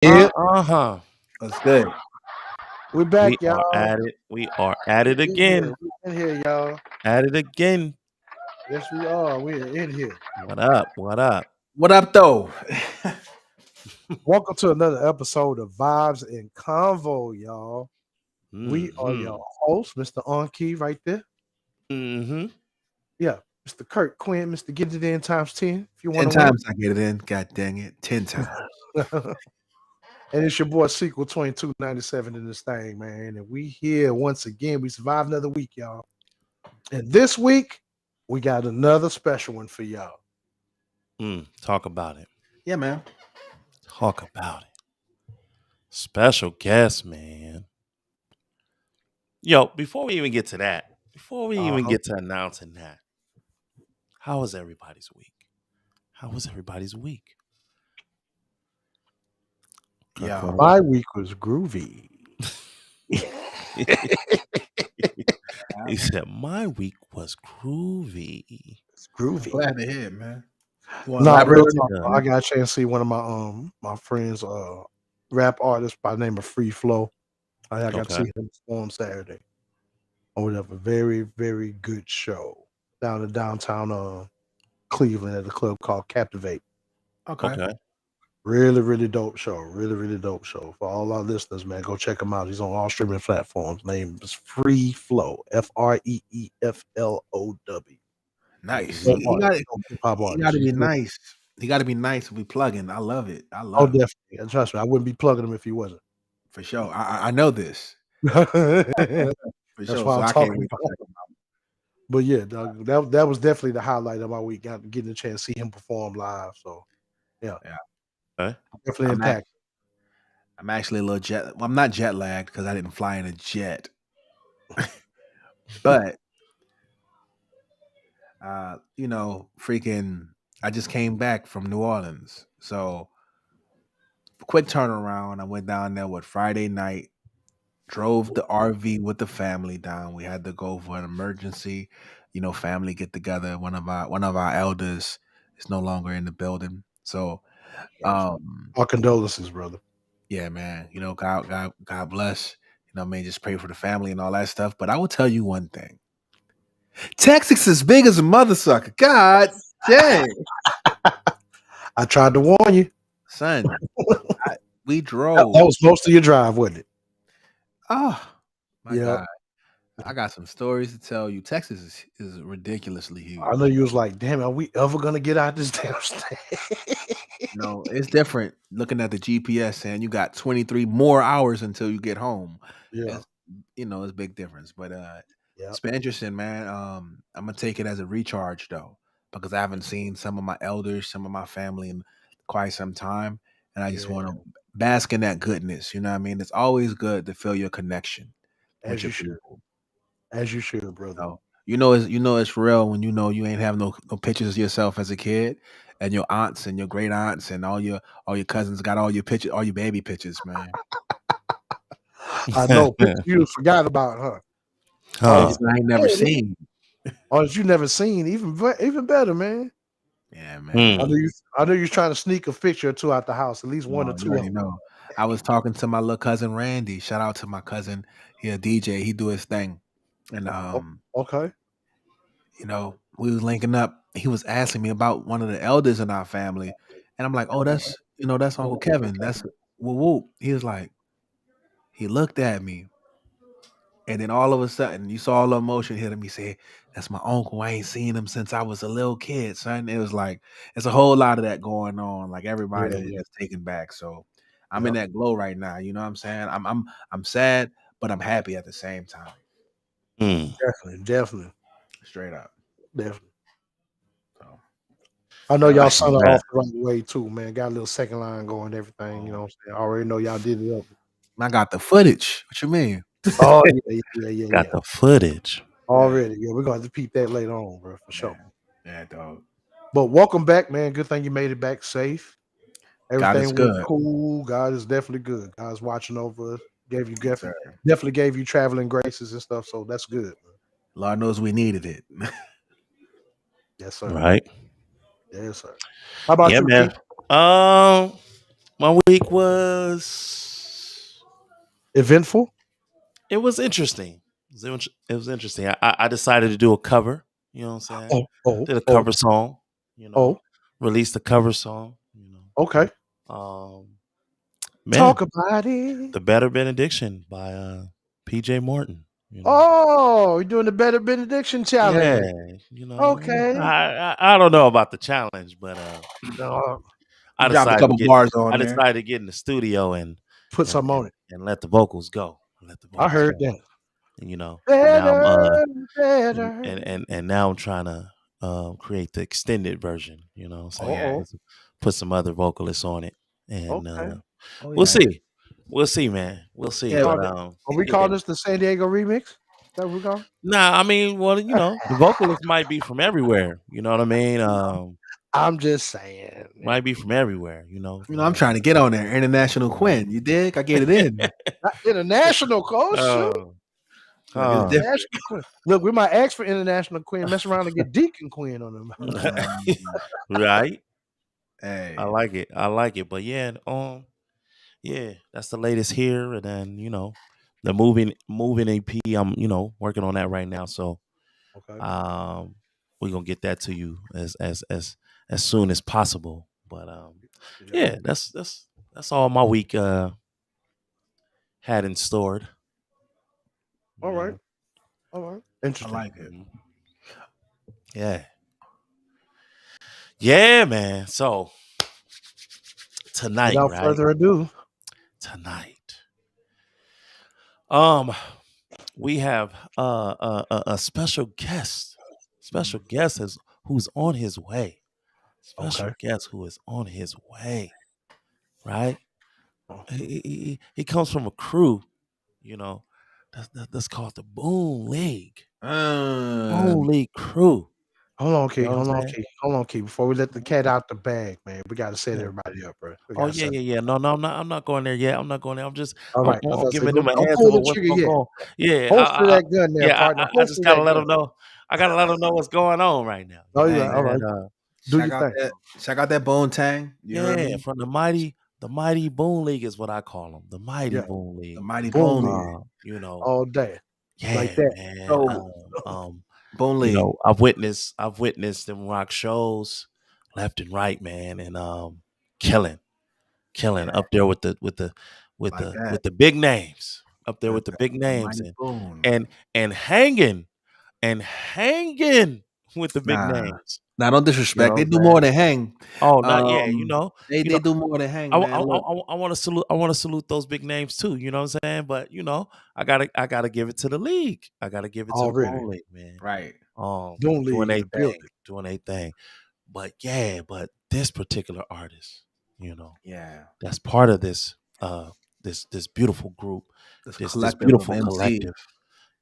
Yeah, That's good. we're We back, are y'all. at it. We are at it We in here. again. We in here, y'all. At it again. Yes, we are. We're in here. What up? What up? What up, though? Welcome to another episode of Vibes in Convo, y'all. We are Mm-hmm. your hosts, Mr. On Key, right there. Mm-hmm. Yeah, Mr. Kurt Quinn, Mr. Get It In times 10, if you 10 want to win. times I get it in. God dang it. 10 times. And it's your boy Sequel 2297 in this thing, man. And we here once again. We survived another week, y'all. And this week, we got another special one for y'all. Talk about it. Yeah, man. Talk about it. Special guest, man. Yo, before we even get to that, before we even get to announcing that, how was everybody's week? How was everybody's week? Yeah. My week was groovy. He said, my week was groovy. It's groovy. Glad to hear it, man. Not real elaborate? talk. I got a chance to see one of my friends rap artist by the name of Free Flow. I got to see him perform Saturday. Or whatever. Very, very good show. Down in downtown Cleveland at a club called Captivate. Okay. Really, really dope show. Really, really dope show. For all our listeners, man, go check him out. He's on all streaming platforms. Name is Free Flow. FREEFLOW. Nice. Dope He artist. got to be nice. He got to be nice if we plugging. I love it. I love it. Definitely. And trust me, I wouldn't be plugging him if he wasn't. For sure. I know this. For That's sure. Why I'm talking about. But yeah, dog, that was definitely the highlight of my week. Getting a chance to see him perform live. So yeah. Okay. Definitely impact. I'm actually a little well, I'm not jet lagged because I didn't fly in a jet. But freaking I just came back from New Orleans. So quick turnaround. I went down there Friday night, drove the RV with the family down. We had to go for an emergency, family get together. One of our elders is no longer in the building. So our condolences, brother. Yeah, man. God bless. Just pray for the family and all that stuff. But I will tell you one thing. Texas is big as a mother sucker. God dang. I tried to warn you. Son, we drove. That was most of your drive, wasn't it? Oh, my God. I got some stories to tell you. Texas is ridiculously huge. I know you was like, damn, are we ever going to get out this damn state? No, it's different looking at the GPS saying you got 23 more hours until you get home. Yeah. It's a big difference. But it's been interesting, man. I'm going to take it as a recharge, though, because I haven't seen some of my elders, some of my family in quite some time. And I just want to bask in that goodness. You know what I mean? It's always good to feel your connection. As you should. As you should, brother. So, it's real when you ain't have no pictures of yourself as a kid, and your aunts and your great aunts and all your cousins got all your pictures, all your baby pictures, man. I know you forgot about, I ain't never seen. Or you never seen, even better, man. Yeah, man. I know you're trying to sneak a picture or two out the house, at least one or two. I was talking to my little cousin Randy. Shout out to my cousin. He a DJ. He do his thing. And okay. We was linking up. He was asking me about one of the elders in our family. And I'm like, oh, that's Uncle Kevin. That's whoop whoop. He was like, he looked at me. And then all of a sudden, you saw all the emotion hit him. He said, that's my uncle. I ain't seen him since I was a little kid, son. It was like, it's a whole lot of that going on. Like everybody was just taken back. So I'm in that glow right now. You know what I'm saying? I'm sad, but I'm happy at the same time. Definitely. Straight up. Definitely. So I know y'all son are off the right way too, man. Got a little second line going, everything. You know what I'm saying? I already know y'all did it up. I got the footage. What you mean? Oh yeah. Got the footage already. Yeah, we're gonna have to peep that later on, bro, for sure. Yeah, dog. But welcome back, man. Good thing you made it back safe. Everything was good. Cool. God is definitely good. God's watching over us. Definitely gave you traveling graces and stuff. So that's good. Man. Lord knows we needed it. Yes, sir. Right. Yes, sir. How about you, man? My week was Eventful. it was interesting. It was interesting. I decided to do a cover. You know what I'm saying? Oh, oh, Did a oh, cover song. You know, oh. released a cover song. Okay. Man, Talk about it. the Better Benediction by PJ Morton. Oh, you're doing the Better Benediction Yeah, challenge. Okay. I don't know about the challenge, but No, You dropped a couple bars on I there. decided to get in the studio put something on it. and let the vocals go. Let the I vocals heard go. that. And now I'm Better, better. and now I'm trying to create the extended version. You know what I'm saying? Oh, Put some other vocalists on it, and okay. Oh we'll yeah, see. We'll see, man. We'll see. yeah. Call But it, are we yeah. calling this the San Diego remix? Is that what we call? Nah, I mean, well, the vocalists might be from everywhere. You know what I mean? I'm just saying. Might be from everywhere. I'm trying to get on there. International Uh, Quinn. You dig? I get it in. Not international code shoot. Look, it's different. International Queen. Look, we might ask for international queen, mess around and get Deacon Queen on them. right. Hey, I like it. I like it. But yeah, that's the latest here. And then the moving AP. I'm working on that right now. So Okay. we're gonna get that to you as soon as possible. But Yeah. yeah, that's all my week had in stored. All You right. know? All right. I Interesting. like it. Mhm. Yeah. Yeah, man. So tonight, Without right? further ado, Tonight. We have a special guest. Special guest who's on his way. Special okay. guest who is on his way. Right? Oh, He comes from a crew, you know, that's called the Boon League. Uh, Boon League crew. hold on, You Key. know what I'm Hold on, saying? Key. Hold on, Key. Before we let the cat out the bag, man, we gotta set Yeah. everybody up, bro. We Oh gotta yeah, set. yeah, yeah. No, I'm not going there yet. I'm not going there. All I'm, right. I was I'm about to say, giving them a don't heads up pull of the what's trigger going yet. on. Yeah, Holster that gun there, yeah. partner. I just Holster gotta that let gun. them know. I gotta let them know what's going on right now. Oh, You know yeah. what hey, All I'm right. saying? Do check your out thing. that Bone Tang. You heard Yeah, me? from the mighty Boon League is what I call them. The mighty Yeah. Boon The League. Mighty Boom Bone league League. all day. Like Yeah, that. man. So Bone League. I've witnessed them rock shows left and right, man, and killing, Yeah, up there with the like that. big names, up there The, with the big the names, Mighty Bone. and hanging with the big Nah, names. nah, don't You know disrespect. what They I'm do saying? more than hang. Oh, not yeah. You know, They you know. they do more than I, hang, I, man. Look, I want to salute. I want to salute those big names too. You know what I'm saying? But I gotta give it to the league. I gotta give it to the Already. Bone League, man. right. Boom league in the building. Doing a thing. But yeah, but this particular artist, Yeah, that's part of this this beautiful group, this this collective of beautiful MC. collective.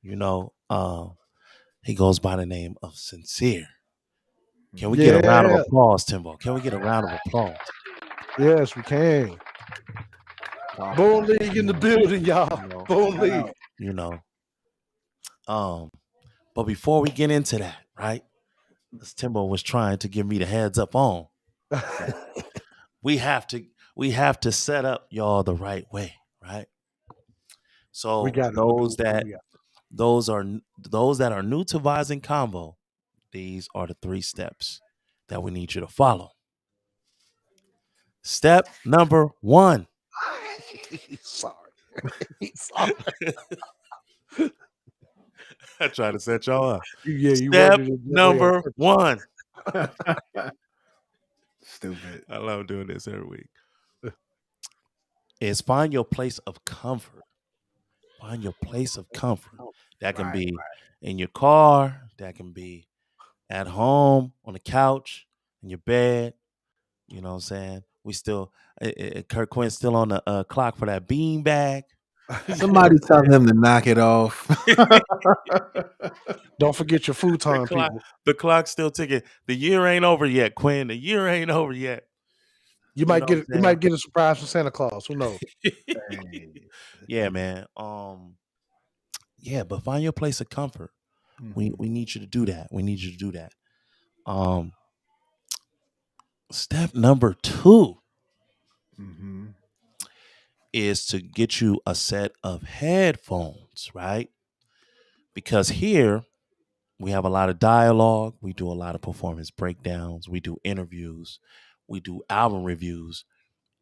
You know, he goes by the name of Sincere. Can we get a round of Yeah. applause, Timbo? Can we get a round of applause? Yes, we can. Talk Boom about it. league in the building, y'all. You know, Boom Shout league. out. you know. But before we get into that, right? As Timbo was trying to give me the heads up on, that we have to set up y'all the right way, right? we So got to do what we got. those that are new to Vibes and Convo, these are the 3 steps that we need you to follow. Step number 1. He's sorry. He's sorry. I try to set y'all up. Yeah, you Step worded it that way on number 1. Stupid. I love doing this every week. Is find your place of comfort. Find your place of comfort. That can Right. be in your car. That can be at home, on the couch, in your bed. You know what I'm saying? We still, Kirk Quinn's still on the clock for that bean bag. Somebody tell him to knock it off. Don't forget your the futon, clock, people. the clock's still ticking. The year ain't over yet, Quinn. The year ain't over yet. You know might what I'm saying? get a surprise from Santa Claus. Who knows? Hey. Yeah, man. Yeah, but find your place of comfort. We need you to do that. We need you to do that. Step number 2. is to get you a set of headphones, right? Because here we have a lot of dialogue, we do a lot of performance breakdowns, we do interviews, we do album reviews,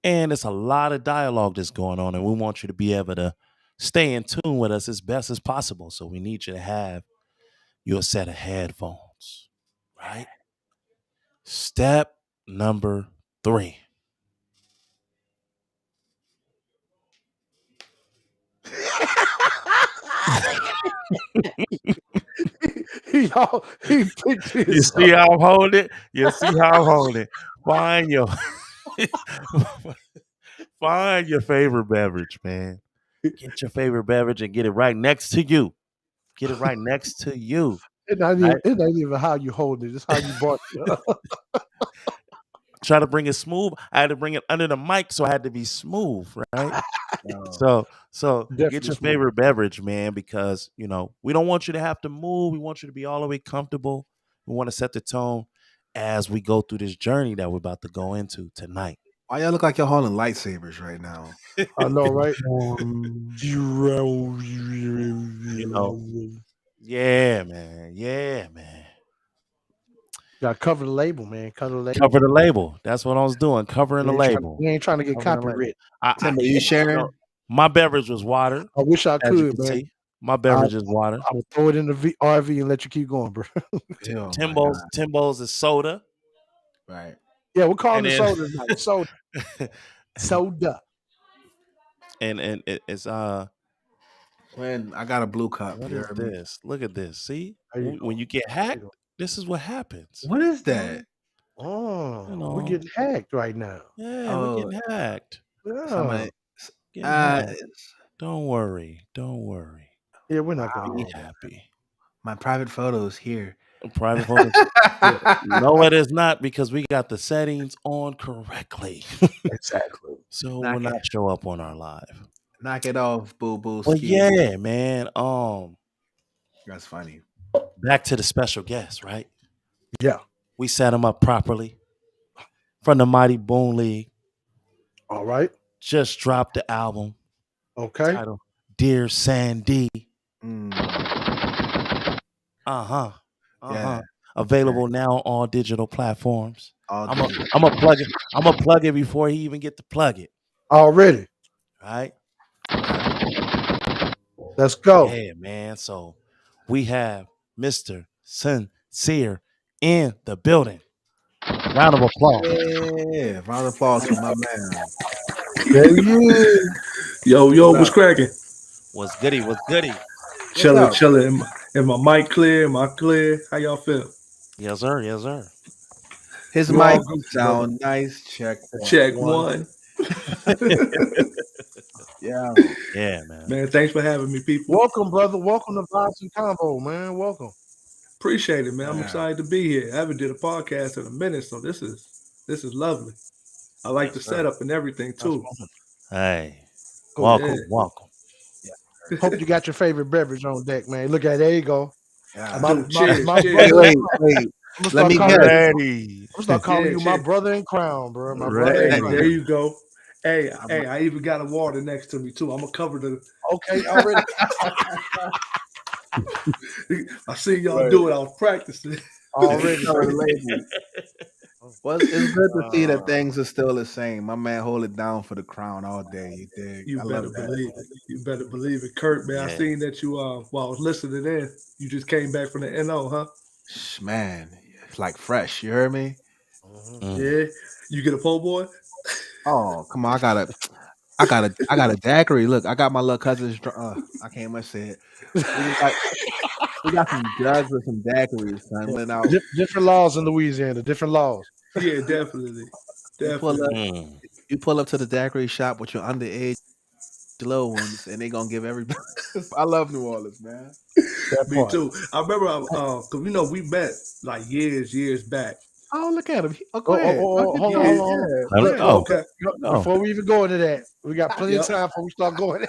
and it's a lot of dialogue that's going on, and we want you to be able to stay in tune with us as best as possible. So we need you to have your set of headphones, right? Step number 3. He picked You this see up. how I'm holding it? You see how I'm holding it? Find your find your favorite beverage, man. Get your favorite beverage and get it right next to you. Get it right next to you. Right? It ain't even how you hold it. It's how you brought it up. Try to bring it smooth. I had to bring it under the mic, so I had to be smooth, right? So get Definitely your smooth. favorite beverage, man, because we don't want you to have to move. We want you to be all the way comfortable. We want to set the tone as we go through this journey that we're about to go into tonight. Why y'all look like y'all holding lightsabers right now? I know, right? You know, yeah, man. Yeah, man. Gotta cover the label, man. Cover the label. Cover the label. That's what I was doing. Covering the label. We ain't trying to get Cover the label. copyright. Timber, you sharing? My beverage was water. I wish I As you could, can man. see, my beverage is water. I would throw it in the RV and let you keep going, bro. Oh, Timbo's is soda. right. Yeah, we're calling And it then- soda tonight. Soda. Soda. and it's When I got a blue cup. what you is heard me? this? Look at this. See, There you when go. you get hacked, this is what happens. What is that? Oh, You know. we're getting hacked right now. Yeah, we're getting hacked. Yeah, Somebody. Getting hacked. Don't worry. yeah, we're not gonna Be do that. happy. My private photos here. Private photos. No, it is not, because we got the settings on correctly. Exactly. So Knock will not it. show up on our live. Knock it off, boo boo. Well, yeah, man. That's funny. Back to the special guest, right? Yeah. We set him up properly. From the mighty Boon League. All right. Just dropped the album Okay. titled Dear Sandy. Yeah. Available now on all digital platforms. All I'm digital. gonna plug it. I'm gonna plug it before he even get to plug it. Already. Right? Let's go. Yeah, man. So we have Mr. St.CYR in the building. Round of applause. Yeah. Round of applause for my man. There you is. Yo, what's cracking? What's goody? Chilling. Is my mic clear? Am I clear? How y'all feel? Yes, sir. His You mic all good, sound nice. Check. Check one. Yeah. Yeah, man. Man, thanks for having me, people. Welcome, brother. Welcome to Vibes and Convo, man. Welcome. Appreciate it, man. I'm Yeah. excited to be here. I haven't did a podcast in a minute, so this is lovely. I like the setup and everything too. Hey, Cool. welcome. Hope you got your favorite beverage on deck, man. Look at there you go. Yeah. Cheers. Wait. Let me guess. Ready. I'm start calling Yeah, you my cheers. brother in crown, bro. My brother Right. in Hey, crown. there you go. Hey, I even got a water next to me too. I'm gonna cover the. Okay, already. I seen y'all do it. I was practicing. Already. Well, it's good to see that things are still the same. My man hold it down for the crown all day. You dig? You I better love that. believe it. You better believe it, Kurt. Man, I Yeah. seen that you. While I was listening in, you just came back from the NO, huh? Man, it's like fresh. You heard me? Yeah. You get a po' boy. Oh, come on! I got a daiquiri. Look, I got my little cousin's. I can't much say it. We got some drugs with some daiquiris, son. Went out. Different laws in Louisiana. Different laws. Yeah, definitely. You pull up to the daiquiri shop with your underage little ones, and they gonna give everybody. I love New Orleans, man. That Me part. too. I remember, cause we met like years back. Oh, look at him. Go ahead. Hold on. Let Look, him go. Okay. Before we even go into that, we got plenty of Yep. time before we start going.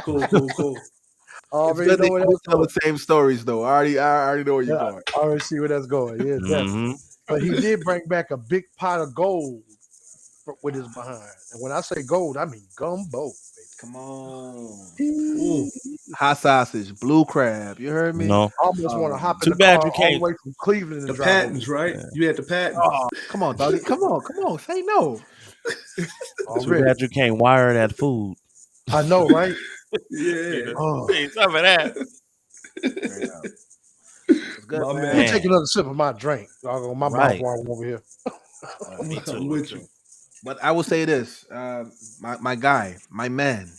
Cool. Already know where that's tell going. the same stories though. I already know where you're going. I already see where that's going. Yeah, definitely. Mhm. But he did bring back a big pot of gold with his behind. And when I say gold, I mean gumbo, Come on. Ooh, baby. Hot sausage, blue crab. You heard You me? know, I almost want to hop in too the bad car you all the can't. way from Cleveland and the drive over patents, there right? Yeah, You had the patents. Oh, come on, doggy. Come on. Say no. too already. bad you can't wire that food. I know, right? You Yeah, know, Oh, need some of that. Straight up. It's good, my let me man. man. take Man, another sip of my drink. My mouth right. watering over here. Me I'm too. with you. But I will say this, my guy, my man,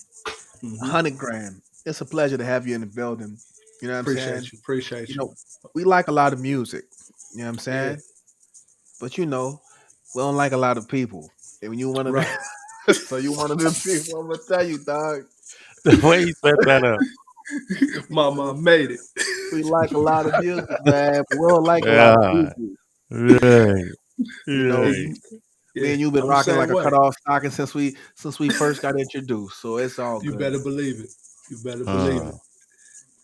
Hmm. 100 grand. It's a pleasure to have you in the building. You know what I'm saying? Appreciate you. Appreciate You you. know, we like a lot of music. You know what I'm Yeah, saying? But we don't like a lot of people. And when you one of right. the, so you one of the people, I'm gonna tell you, dog. The way you set that up. Mama made it. We like a lot of music, man. But we don't like a lot of Yeah. people. Right. You know, Right. me Yeah, and you been I'm the rocking same like a way. cut off stocking since we first got introduced. So it's all You good. better believe it. You better believe Uh, it.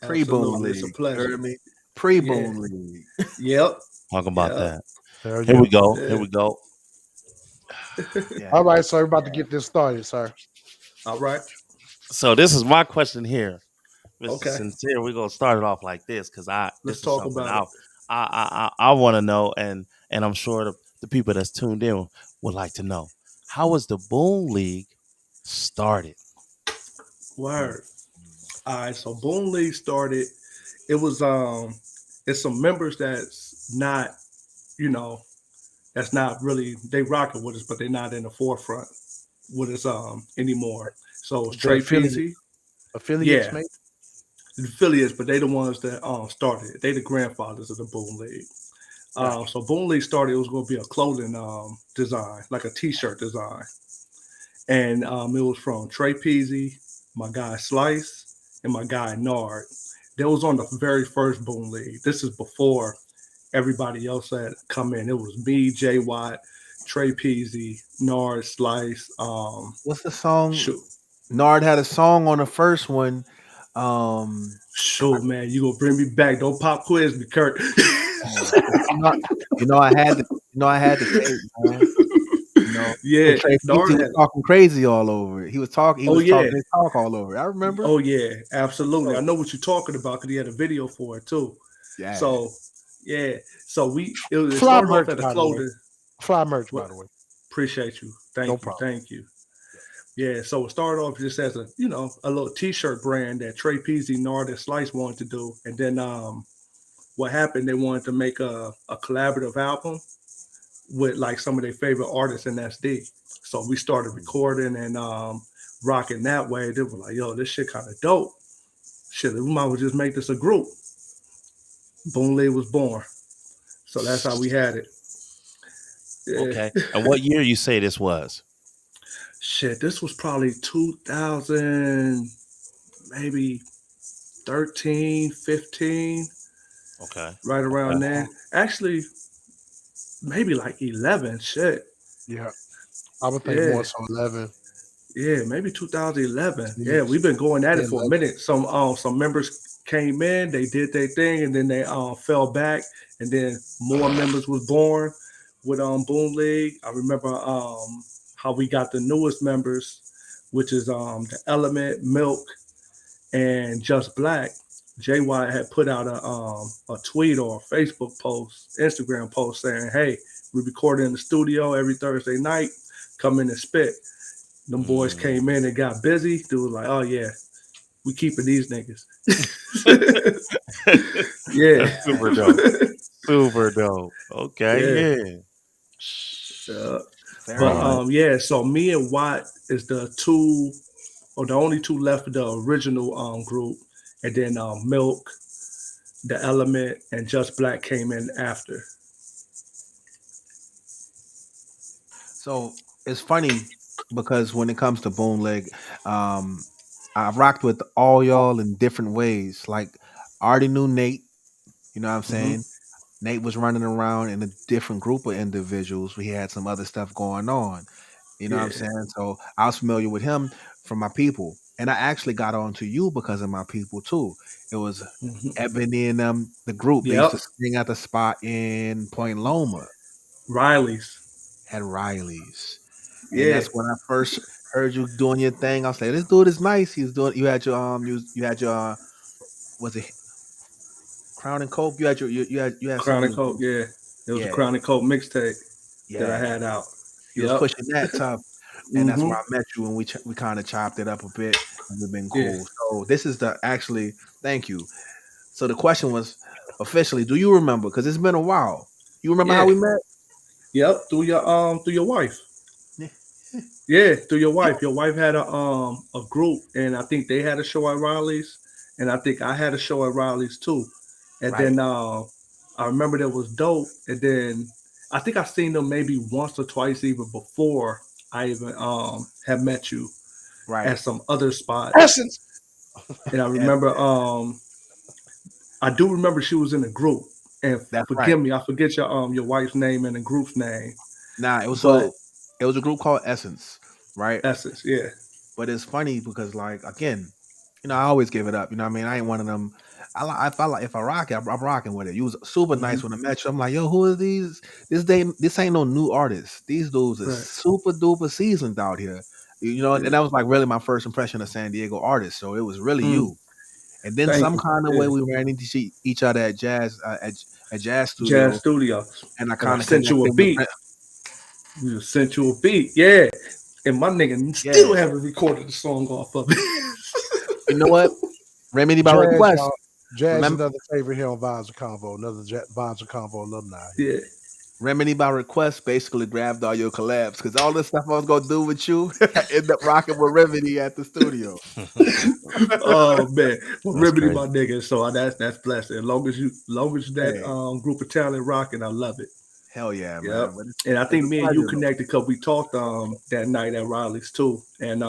Pre Boon Absolutely. It's a League. You pleasure. heard me? Pre Yeah. Boon League. Yep. talk about Yep. that. Hell Here yeah. we go. Here Yeah. we go. Yeah. All right, so we're about to get this started, sir. All right. So this is my question here, Mr. Okay. Sincere. We're gonna start it off like this because Let's this is talk something about it. I want to know, and I'm sure the people that's tuned in would like to know. How was the Boom League started? Mm. Word. All right. So Boon League started. It was it's some members that's not, you know, that's not really they rocking with us, but they're not in the forefront with us anymore. So it's The Trey Peasy. affiliates, Yeah, mate. the affiliates, but they the ones that started it. They the grandfathers of the Boon League. Gotcha. So Boon League started. It was going to be a clothing design, like a T-shirt design, and it was from Trey Peasy, my guy Slice, and my guy Nard. They was on the very first Boon League. This is before everybody else had come in. It was me, Jay Watt, Trey Peasy, Nard, Slice. What's the song? Shoot, Nard had a song on the first one. Um, shoot, man, you gonna bring me back? Don't pop quiz me, Kurt. you know, I had to tape, man. And Yeah, Trey Peasy Nard was had. talking crazy all over it. He Oh was yeah, talking his talk all over it. I remember. oh yeah, absolutely. I Oh, know what you're talking about because he had a video for it too. yeah. So yeah, so it Fly started off merch, at a by the way. clothing. Fly merch, What? by the way. Appreciate you. No Thank you. problem. Thank you. Yeah, so it started off just as a little T-shirt brand that Trey Peasy, Nard, and Slice wanted to do, and then what happened? They wanted to make a collaborative album with like some of their favorite artists in SD. So we started recording and rocking that way. They were like, "Yo, this shit kind of dope. Shit, we might as well just make this a group." Boon Lee was born. So that's how we had it. Yeah. Okay. And what year you say this was? Shit, this was probably 2000, maybe 13, 15, Okay. right Okay. around there. Actually, maybe like 11. Shit. Yeah, I would think Yeah. more so 11, Yeah, maybe 2011. 10, Yeah, we've been going at it 10, for a 11. minute. Some members came in, they did their thing, and then they fell back, and then more members was born with Boom League. I remember how we got the newest members, which is the Element, Milk, and Just Black. JY had put out a tweet or a Facebook post, Instagram post saying, "Hey, we recorded in the studio every Thursday night. Come in and spit." Them boys Mm. came in and got busy. They was like, "Oh yeah, we keeping these niggas." Yeah, That's super dope. Super dope. Okay. yeah. Yeah. Uh, Very but All right. dope. yeah, so me and Watt is the two or the only two left of the original group, and then Milk, the Element, and Just Black came in after. So it's funny because when it comes to Bone Leg, um, I rocked with all y'all in different ways. Like I already knew Nate, you know what I'm Hmm. saying? Nate was running around in a different group of individuals. We had some other stuff going on. You know what I'm Yeah. saying? So I was familiar with him from my people. And I actually got on to you because of my people too. It was Hmm. Ebony and the group. They used Yep. to sing at the spot in Point Loma Riley's. at Riley's. And Yeah, that's when I first heard you doing your thing. I was like, this dude is nice. He's doing. You had your you had your was it Crown and Coke? You had Crown something. and Coke. Yeah, it was a Yeah, Crown and Coke mixtape that I yeah. had out. He was Yep. pushing that tough, and that's Mm-hmm. where I met you, and we kind of chopped it up a bit, and we've been Yeah. cool. So this is the actually. Thank you. So the question was officially, do you remember? Because it's been a while. You remember how Yeah. we met? Yep. Through your wife. Yeah. Yeah, through your wife. Your wife had a group, and I think they had a show at Riley's, and I think I had a show at Riley's too. And Right, then I remember that was dope. And then I think I seen them maybe once or twice even before I even had met you right. at some other spots. Essence. And I Yeah, remember I do remember she was in a group. And that's right. forgive me, I forget your wife's name and the group's name, Nah, but it was a group called Essence, right? Essence, yeah, But it's funny because like again, I always give it up. You know what I mean? I ain't one of them. If I rock it, I'm rocking with it. You was super hmm nice when I met you. I'm like, yo, who are these? This ain't no new artists. These dudes are right, super duper seasoned out here. And yeah. that was like really my first impression of San Diego artists. So it was really Mm, you. And then thank some you. kind of Yeah. way we ran into each other at jazz Jazz studio, Studios, and I and I kind of sent you a connected with beat. We just sent you a beat, yeah. And my nigga still yeah. haven't recorded the song off of it. You know what? Remedy by Jazz, request. y'all. Jazz, Remember. another favorite here on Vibes of Convo. Another Vibes of Convo alumni here. Yeah. Remedy by request basically grabbed all your collabs because all the stuff I was gonna do with you ended up rocking with Remedy at the studio. Oh man, well, That's Remedy crazy. my nigga. So that's blessed. As long as that Hey, group of talent rocking, I love it. hell yeah, Yep. man! But And I it's think a me and you pleasure, though. connected because we talked that night at Riley's too. And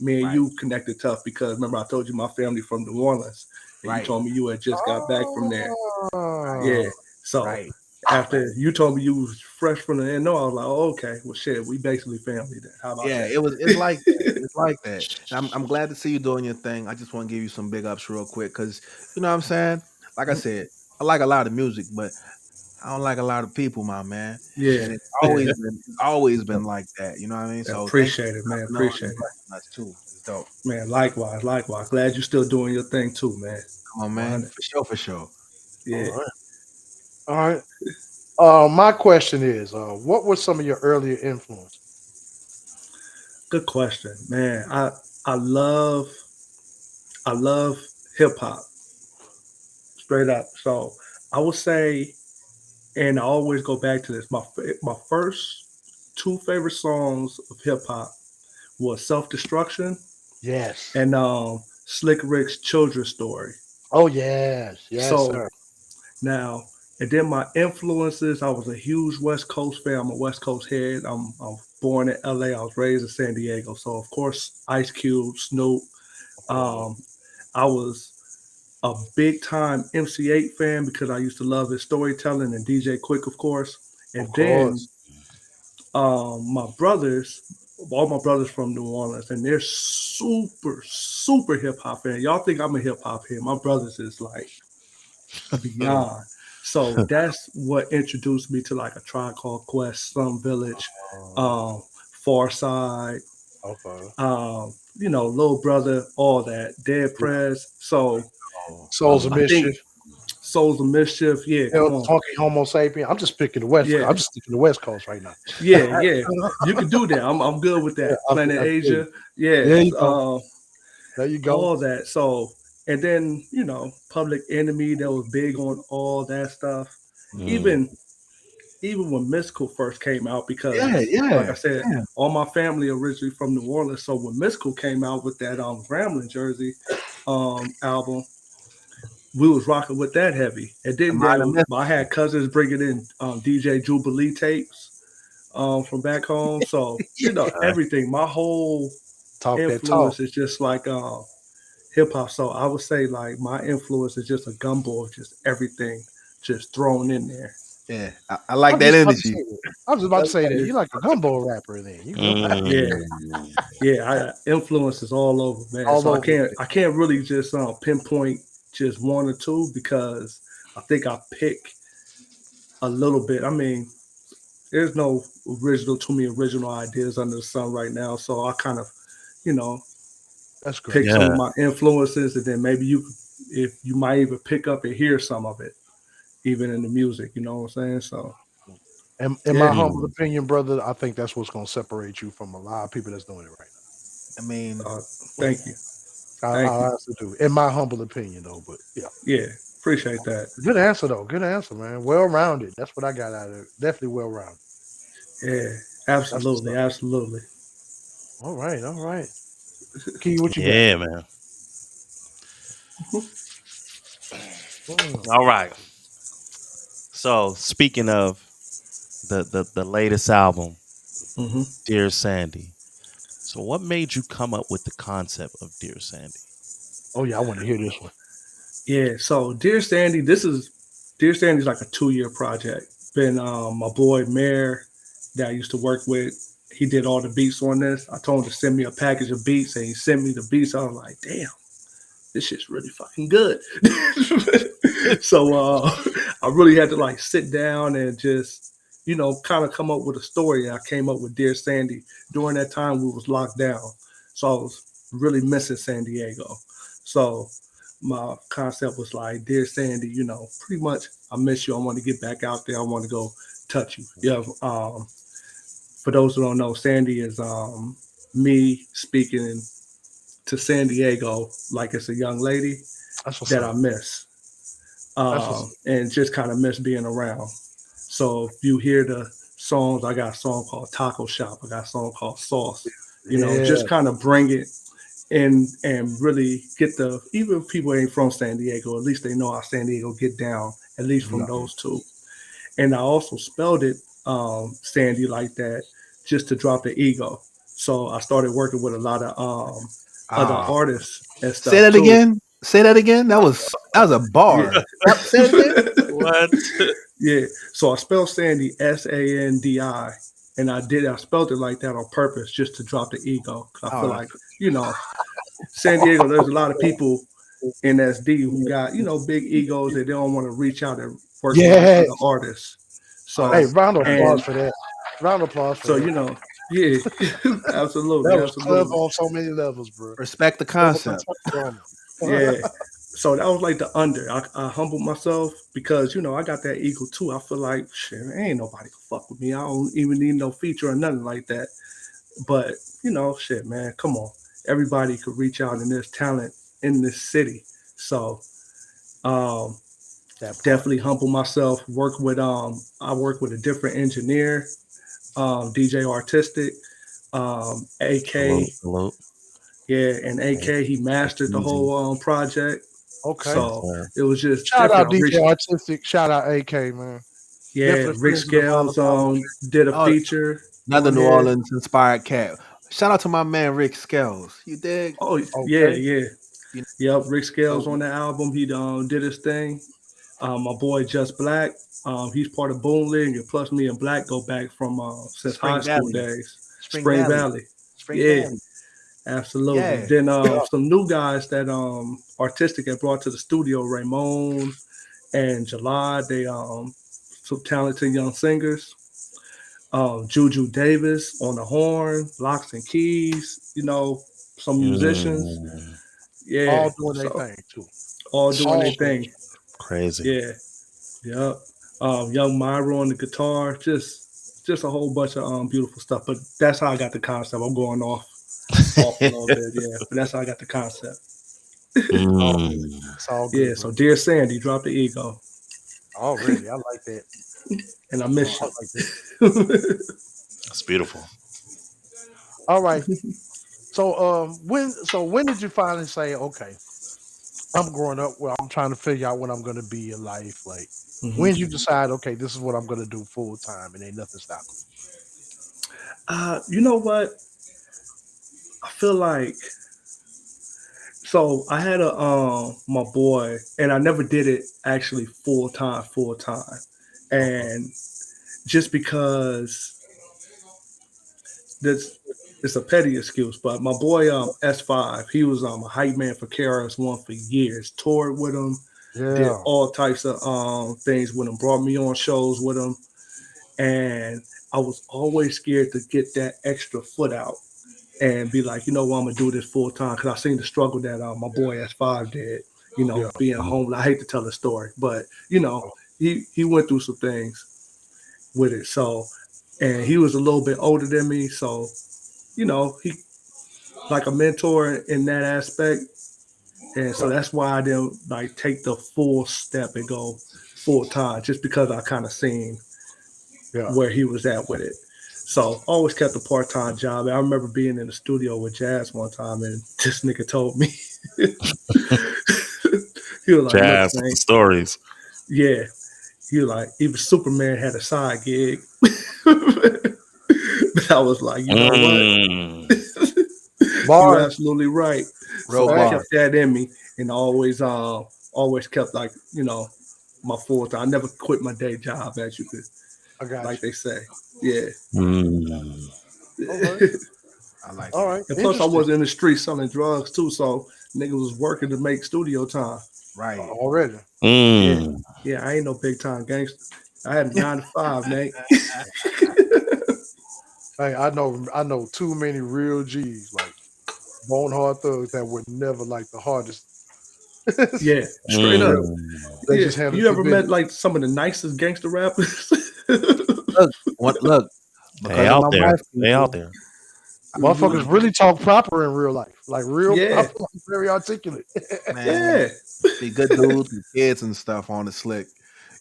me and Right, you connected tough because remember I told you my family from New Orleans, and you right, told me you had just got back from there. right, Oh, Yeah. So right. after you told me you was fresh from the NO, I was like, oh, okay, well shit, we basically family then. How about Yeah, that? it's like that. It's like that. And I'm glad to see you doing your thing. I just want to give you some big ups real quick because you know what I'm saying. Like I said, I like a lot of music, but I don't like a lot of people, my man. Yeah. And Yeah. it's always been like that. You know what I mean? So thank you Appreciate it, man. for knowing and Appreciate it. blessing us too. It's dope. Man, likewise, likewise. Glad you're still doing your thing too, man. Come on, man. 100. For sure, for sure. Yeah. all right. All right. My question is, what were some of your earlier influences? Good question, man. I love I love hip hop straight up. So I would say, and I always go back to this. My first two favorite songs of hip hop was Self Destruction Yes. and Slick Rick's Children's Story. Oh, yes. Yes, So sir. now, and then my influences, I was a huge West Coast fan. I'm a West Coast head. I'm born in LA. I was raised in San Diego. So of course, Ice Cube, Snoop. Of course. Um, I was a big time MC8 fan because I used to love his storytelling and DJ Quick, of course. Of And then course. my brothers, all my brothers from New Orleans, and they're super hip hop fan. Y'all think I'm a hip hop fan? My brothers is like beyond. So that's what introduced me to like a Tribe Called Quest, Slum Village, Uh, um, Far Side, okay. Little Brother, all that, Dead Yeah. Prez. So Oh, I Souls of I love think Mischief. Souls of Mischief, yeah, You come know, on. Talking Homo sapien. I'm just picking the West. Yeah, I'm just sticking the West Coast right now. yeah. You can do that. I'm good with Yeah, that. Planet I feel you. Asia, yeah. There you go. There you go. All that. So and then, Public Enemy that was big on all that stuff. Mm. Even even when Mystical first came out, yeah, because like I yeah, said, yeah. all my family originally from New Orleans. So when Mystical came out with that Grambling Jersey album, we was rocking with that heavy. And The then mind of I had cousins bringing in DJ Jubilee tapes from back home. So yeah. Okay. everything. My whole Talk that talk. influence is just like hip hop. So I would say like my influence is just a gumbo of just everything just thrown in there. Yeah, I like I'm that just about to energy. say that. I was about to That's say that. funny. You're like a gumbo rapper then. You go Yeah, Mm. yeah. Influences all over, man. all So over the place. I can't really just pinpoint just one or two because I think I pick a little bit. I mean, there's no original to me original ideas under the sun right now. So I kind of, you know, That's great. pick some of Yeah. my influences, and then maybe if you might even pick up and hear some of it, even in the music. You know what I'm saying? So And in yeah, my humble Mm. opinion, brother, I think that's what's gonna separate you from a lot of people that's doing it right I mean, uh, thank you, now. thank I you. honestly do. In my humble opinion, though, but yeah. Yeah, appreciate that. Good answer though. Good answer, man. Well rounded. That's what I got out of it. Definitely well rounded. Yeah, That's what's absolutely, up. absolutely. All right, all right. Key, what you got? Yeah, man. Mm. All right. So speaking of the latest album, Hmm. Dear Sandy. So what made you come up with the concept of Dear Sandy? Oh yeah, I want to hear this one. Yeah. So Dear Sandy's like a 2 year project. Been my boy Mayor that I used to work with. He did all the beats on this. I told him to send me a package of beats, and he sent me the beats. I was like, damn, this shit's really fucking good. So I really had to like sit down and just, kind of come up with a story. And I came up with Dear Sandy. During that time, we was locked down, so I was really missing San Diego. So my concept was like, Dear Sandy, pretty much I miss you. I want to get back out there. I want to go touch you. Yeah. For those who don't know, Sandy is me speaking to San Diego like it's a young lady That's what's that I up. miss, That's what's up. and just kind of miss being around. So if you hear the songs, I got a song called Taco Shop. I got a song called Sauce. Yeah, Just kind of bring it in and really get even if people ain't from San Diego, at least they know how San Diego get down, at least from yeah. those two. And I also spelled it Sandy like that just to drop the ego. So I started working with a lot of other Ah, artists and say stuff that too. again. Say that again. That was a Yeah. bar. Say it again. What? Yeah. So I spelled Sandy Sandi, and I spelled it like that on purpose just to drop the ego. Cause I All feel right. like, you know, San Diego, there's a lot of people in SD who got, big egos that they don't want to reach out and work with like yeah. other artists. Oh, Hey, So round of applause and for that. Round of applause for so that. yeah, absolutely, That was clever absolutely. on so many levels, bro. respect the Put a concept. touch on Yeah. it. So that was like the under. I humbled myself because I got that ego too. I feel like shit, ain't nobody can fuck with me. I don't even need no feature or nothing like that. But shit, man, come on. Everybody could reach out, and there's talent in this city. So um, That part. definitely humble myself. I work with a different engineer, DJ Artistic, AK. Salute, salute. Yeah, and Hey, AK he take it mastered the easy. whole project. Okay. Yes, So sir. it was just Shout out different. DJ Artistic. Shout out AK, man. Yeah, Definitely Rick friends of the vinyl Scales download. did a Oh, feature another on New here. Orleans inspired cat. Shout out to my man Rick Scales. You dig? Oh yeah, Okay. yeah. You Yep, Rick Scales know, on the album. He did his thing. My boy Just Black. He's part of Boon League, and plus me and Black go back from since high Spring school Valley. days. Spring Spring Valley. Valley. Spring Yeah, Valley. absolutely. Yeah. Then Yeah. some new guys that Artistic had brought to the studio, Ramon and July. They some talented young singers. Juju Davis on the horn, locks and keys. Some musicians. Mm, Yeah, All doing their so thing too. all doing their All doing thing. crazy. Yeah, yeah. Young Myra on the guitar, just a whole bunch of beautiful stuff. But that's how I got the concept. I'm going off a little bit, yeah. But that's how I got the concept. all good. Mm, It's all Yeah. good, So bro. dear Sandy, drop the ego, Already. I like that. and I miss I like that. you. that's beautiful. All right. So when did you finally say, okay, I'm growing up, well, I'm trying to figure out what I'm gonna be in life? Like, when did Mhm. you decide, okay, this is what I'm gonna do full time and ain't nothing stopping You know what? I feel like so I had a my boy, and I never did it actually full time, me? Uh-huh. and just because this it's a petty excuse, but my boy S5, he was a hype man for KRS-One for years, toured with him, did Yeah. all types of things with him, brought me on shows with him, and I was always scared to get that extra foot out and be like, you know what, I'm gonna do this full time because I seen the struggle that my boy S5 did. You know, Yeah. being homeless. I hate to tell the story, but you know, he went through some things with it. So, and he was a little bit older than me, so you know, he like a mentor in that aspect. And so Yeah. that's why I didn't like take the full step and go full time, just because I kind of seen Yeah. where he was at with it. So always kept a part time job. I remember being in the studio with Jazz one time, and this nigga told me he was like, "Look, Jazz with the man, stories. yeah." He was like, even Superman had a side gig. But I was like, you know what? Mm. You're Bars. absolutely right. Real So I Hey, kept bar. that in me, and always kept like my full time. I never quit my day job, as you could I got like you. they say. Yeah. Mm. Okay. I like All it. right. And plus, I Interesting. was in the street selling drugs too, so niggas was working to make studio time. Right. Already. Yeah, Mm. yeah. I ain't no big time gangster. I had 9 to 5, Nate. Hey, I know too many real G's, like bone hard thugs that would never like the hardest. Yeah, straight For up. real. Mm. They Yeah. just handle You their ever met business. like some of the nicest gangster rappers? Look, They because of out my there. wife, They out people. there. Hmm. Motherfuckers really talk proper in real life, like real Yeah, proper, like very articulate. Man, yeah, be good dudes with kids and stuff on the slick.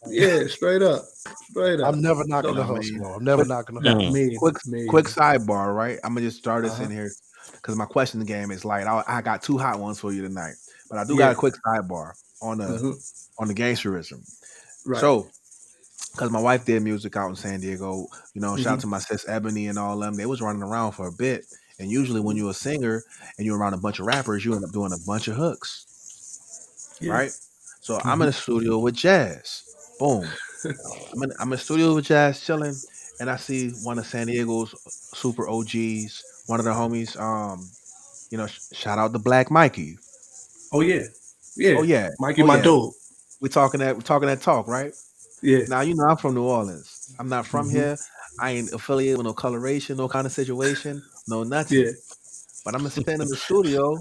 yeah. Straight up, straight up. I'm never You knocking know the what I hustle, mean? though. I'm never Quick, knocking the now, hustle. Mm. Me, quick me. sidebar, right? I'm gonna just start Uh this huh. in here because my question game is light. I got two hot ones for you tonight, but I do got Yeah. a quick sidebar Hmm. on the gangsterism. Right. So, because my wife did music out in San Diego, shout Hmm. out to my sis Ebony and all them. They was running around for a bit, and usually when you're a singer and you're around a bunch of rappers, you end up doing a bunch of hooks, Yeah. right? So I'm in Hmm. the studio with Jazz. Boom. I'm in the studio with Jazz chilling, and I see one of San Diego's super OGs, one of the homies. Shout out to Black Mikey. Oh yeah, yeah. Oh yeah, Mikey, oh my yeah. dude. We talking that talk, right? Yeah. Now I'm from New Orleans. I'm not from Hmm. here. I ain't affiliated with no coloration, no kind of situation, no Yeah. nothing. But I'm sitting in the studio.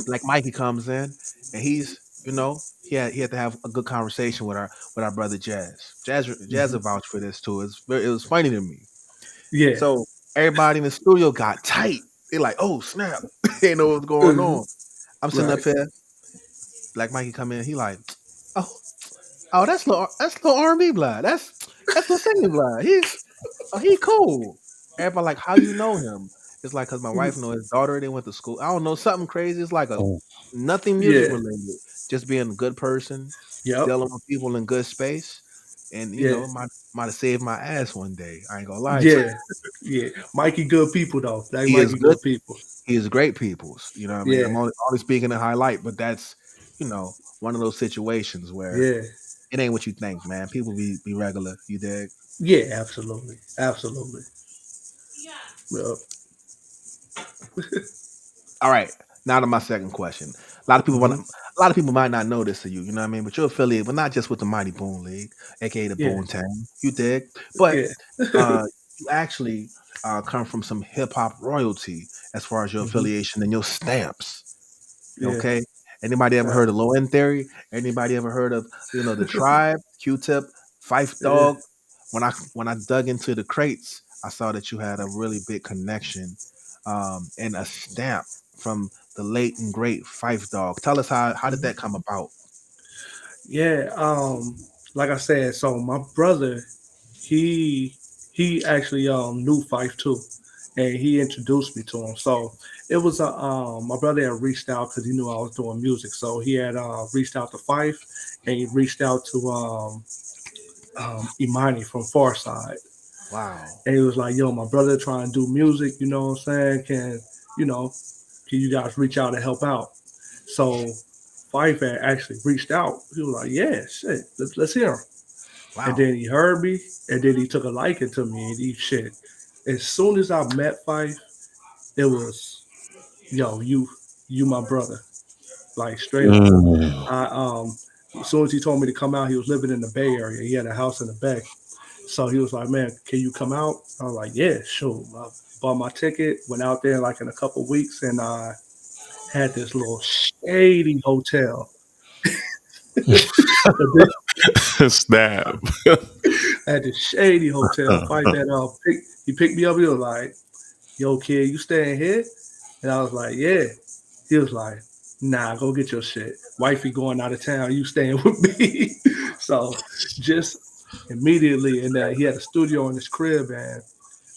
Like Mikey comes in, and he had to have a good conversation with our brother Jazz. Jazz Hmm. will vouch for this too. It was funny to me. Yeah. So everybody in the studio got tight. They like, oh snap, they know what's going Mhm. on. I'm sitting Right. up here. Like Mikey come in, he like, oh, oh, that's little R&B blood. That's little singing blood. He cool. Everybody like, how you know him? It's like because my wife know his daughter. They went to school. I don't know something crazy. It's like a Mm. nothing music Yeah. related. Just being a good person, Yep. dealing with people in good space, and Yeah. might have saved my ass one day. I ain't gonna lie to you. Yeah. Yeah. Mikey, good people though. Like He is Mikey, good. good people. He is great people's. You know what I mean? Yeah. I'm only speaking in highlight, but that's one of those situations where Yeah. it ain't what you think, man. People be regular. You dig? Yeah. Absolutely. Absolutely. Yep. All right. Now to my second question. Hmm. A lot of people might not know this to you. You know what I mean? But you're affiliated, but not just with the Mighty Boon League, aka the Yeah. Boon Town. You dig? But Yeah. you actually come from some hip hop royalty as far as your Hmm. affiliation and your stamps. Yeah. Okay. Anybody ever Right. heard of Low End Theory? Anybody ever heard of the Tribe, Q-Tip, Fife Yeah. Dog? When I dug into the crates, I saw that you had a really big connection and a stamp from the late and great Fife Dog. Tell us how did Mhm. that come about? Yeah. Like I said, so my brother, he he actually knew Fife too, and he introduced me to him. So it was my brother had reached out because he knew I was doing music. So he had reached out to Fife, and he reached out to Imani from Farside, Wow. and he was like, "Yo, my brother trying to do music. You know what I'm saying? You know can you guys reach out and help out?" So Fife had actually reached out. He was like, "Yeah, shit, let's hear him." And Wow. then he heard me, and then he took a liking to me, and he shit. As soon as I met Fife, it was, yo, you my brother, like straight up. Mm. I As soon as he told me to come out, he was living in the Bay Area. He had a house in the Bay. So he was like, "Man, can you come out?" I was like, "Yeah, sure." I bought my ticket, went out there like in a couple weeks, and I had this little shady hotel. Snap. I had this shady hotel. Fight that he picked me up. He was like, "Yo, kid, you staying here?" And I was like, "Yeah." He was like, "Nah, go get your shit. Wifey going out of town. You staying with me." So just immediately, and then he had a studio in his crib, and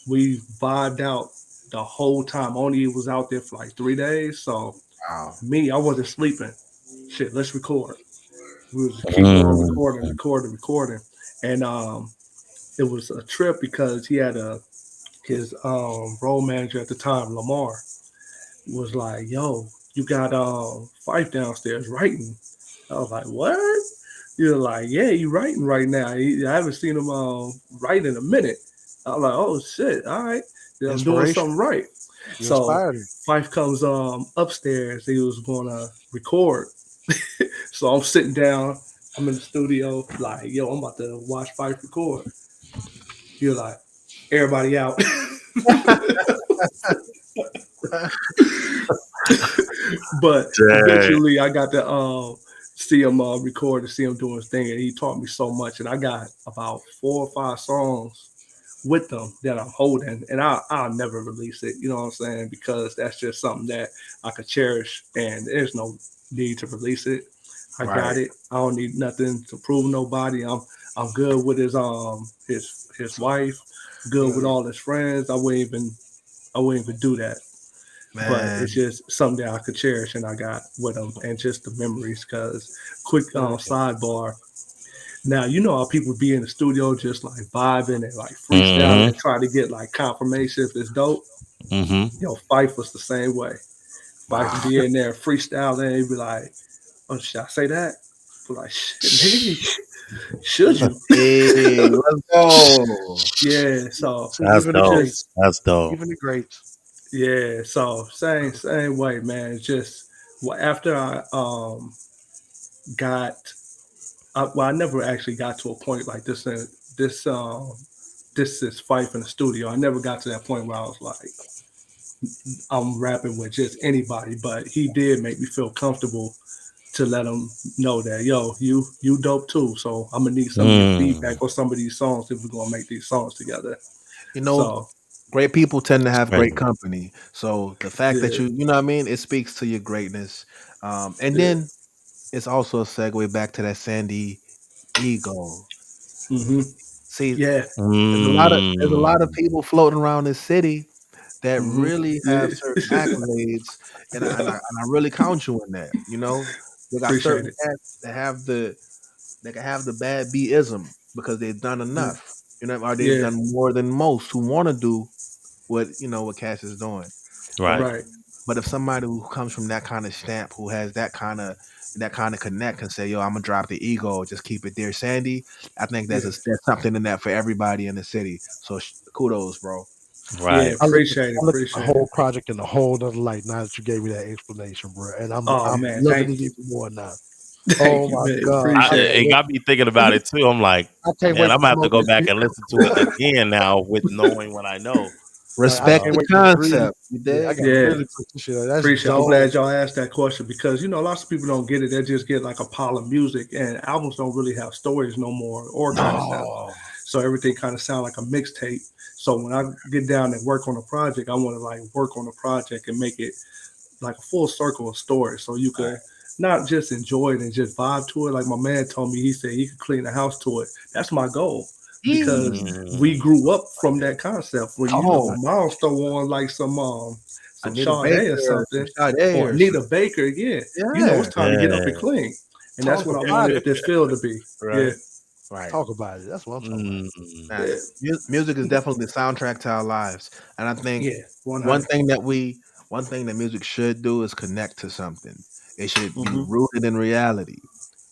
we vibed out the whole time. Only was out there for like 3 days. So Wow. I wasn't sleeping. Shit, let's record. We was keep on recording, Mm. recording, and it was a trip because he had his role manager at the time, Lamar, was like, "Yo, you got Fife downstairs writing." I was like, "What?" You're like, "Yeah, he writing right now. I haven't seen him write in a minute." I was like, "Oh shit, all right, yeah, I'm doing Inspiration. something right." You So inspired him. Fife comes upstairs. He was gonna record, so I'm sitting down. I'm in the studio, like, "Yo, I'm about to watch Fife record." You're like, "Everybody out." But Dang. eventually I got to see him record and see him doing his thing, and he taught me so much. And I got about 4 or 5 songs with them that I'm holding, and I'll never release it. You know what I'm saying? Because that's just something that I could cherish, and there's no need to release it. I got Right. it. I don't need nothing to prove nobody. I'm good with his wife, good with all his friends. I wouldn't even do that, but Man. it's just something that I could cherish and I got with them, and just the memories. Because quick sidebar. Now you know how people be in the studio just like vibing and like freestyling Mm-hmm. and trying to get like confirmation if it's dope. Mm-hmm. Fife was the same way. Fife Wow. be in there freestyling and he'd be like, "Oh, should I say that?" Be like, "Shit, nigga, should you?" Hey, let's go. Yeah. So See, That's even the dope. just greats, That's dope. even the greats. yeah. So same way, man. It's just after I got well, I never actually got to a point like this. This is Fife in the studio. I never got to that point where I was like, I'm rapping with just anybody. But he did make me feel comfortable to let him know that, yo, you dope too. So I'm gonna need some of your Mm. feedback on some of these songs if we're gonna make these songs together. You know, So great people tend to That's have great crazy. company. So the fact that yeah, you know what I mean, it speaks to your greatness. And yeah, then it's also a segue back to that Sandy ego. mm-hmm, See, yeah, there's a lot of Mm. people floating around this city that mm-hmm, really have certain yeah. accolades, and I really count you in that. You know, they got Appreciate certain it. cats that have they can have the bad B-ism because they've done Yeah, enough. You know, or they've yeah, done more than most who want to do what Cass is doing. But Right. right. but if somebody who comes from that kind of stamp, who has that kind of connect, can say, "Yo, I'm gonna drop the ego, just keep it there, Sandy." I think Yeah, there's something in that for everybody in the city. So kudos, bro. yeah. Right. Appreciate it. I look at the Appreciate it. whole project in a whole other light now that you gave me that explanation, bro. And Oh I'm man, loving thank it you, even more now. thank Oh you, my man. God. Appreciate It it. got me thinking about it too. I'm like, I can't man, wait I'm to gonna have to smoke go this back shit. and listen to it again now with knowing what I know. I Respect Uh, can't the wait to breathe. concept. You Yeah, I dig? gotta Yeah, really put this shit out. That's appreciate. I'm dope. glad y'all asked that question because lots of people don't get it. They just get like a pile of music, and albums don't really have stories no more or concepts. No. So everything kind of sound like a mixtape. So when I get down and work on a project, I want to like work on a project and make it like a full circle of stories, so you could not just enjoy it and just vibe to it. Like my man told me, he said he could clean the house to it. That's my goal because we mm, grew up from that concept. When Oh, when moms throw on like some Anita Sade or Baker, some something Sade or or some. Anita Baker, yeah, Yeah, it's time to get up and yeah. clean, and that's Talk what I about wanted it. this field to be. Yeah, Right. right. Talk about it. That's what I'm talking about. Mm. Nah, yeah, music is definitely the soundtrack to our lives, and I think yeah, one 100. thing that we one thing that music should do is connect to something. It should be Mm-hmm. rooted in reality.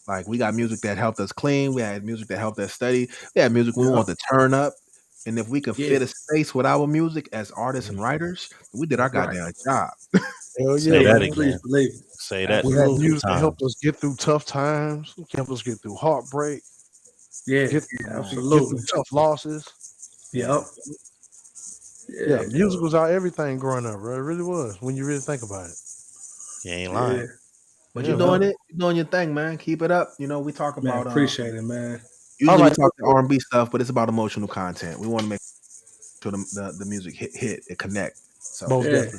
Like we got music that helped us clean, we had music that helped us study, we had music we Yeah, want to turn up. And if we can yeah, fit a space with our music as artists and Mhm. writers, we did our right. goddamn job. Hell yeah, Say Yeah, that man. please again. believe it. Say that We had a few Absolutely. music that helped times. us get through tough times, helped us get through heartbreak. Yeah, get absolutely. through tough losses. Yep. Yeah, Yeah, music was our everything growing up, bro. It really was when you really think about it. You ain't yeah. lying. But Yeah, you're man. doing it. You're doing your thing, man. Keep it up. We talk Man, about appreciate it, man. All usually we right. talk the R&B stuff, but it's about emotional content. We want to make sure the music hit it connect. So Most Yeah, definitely.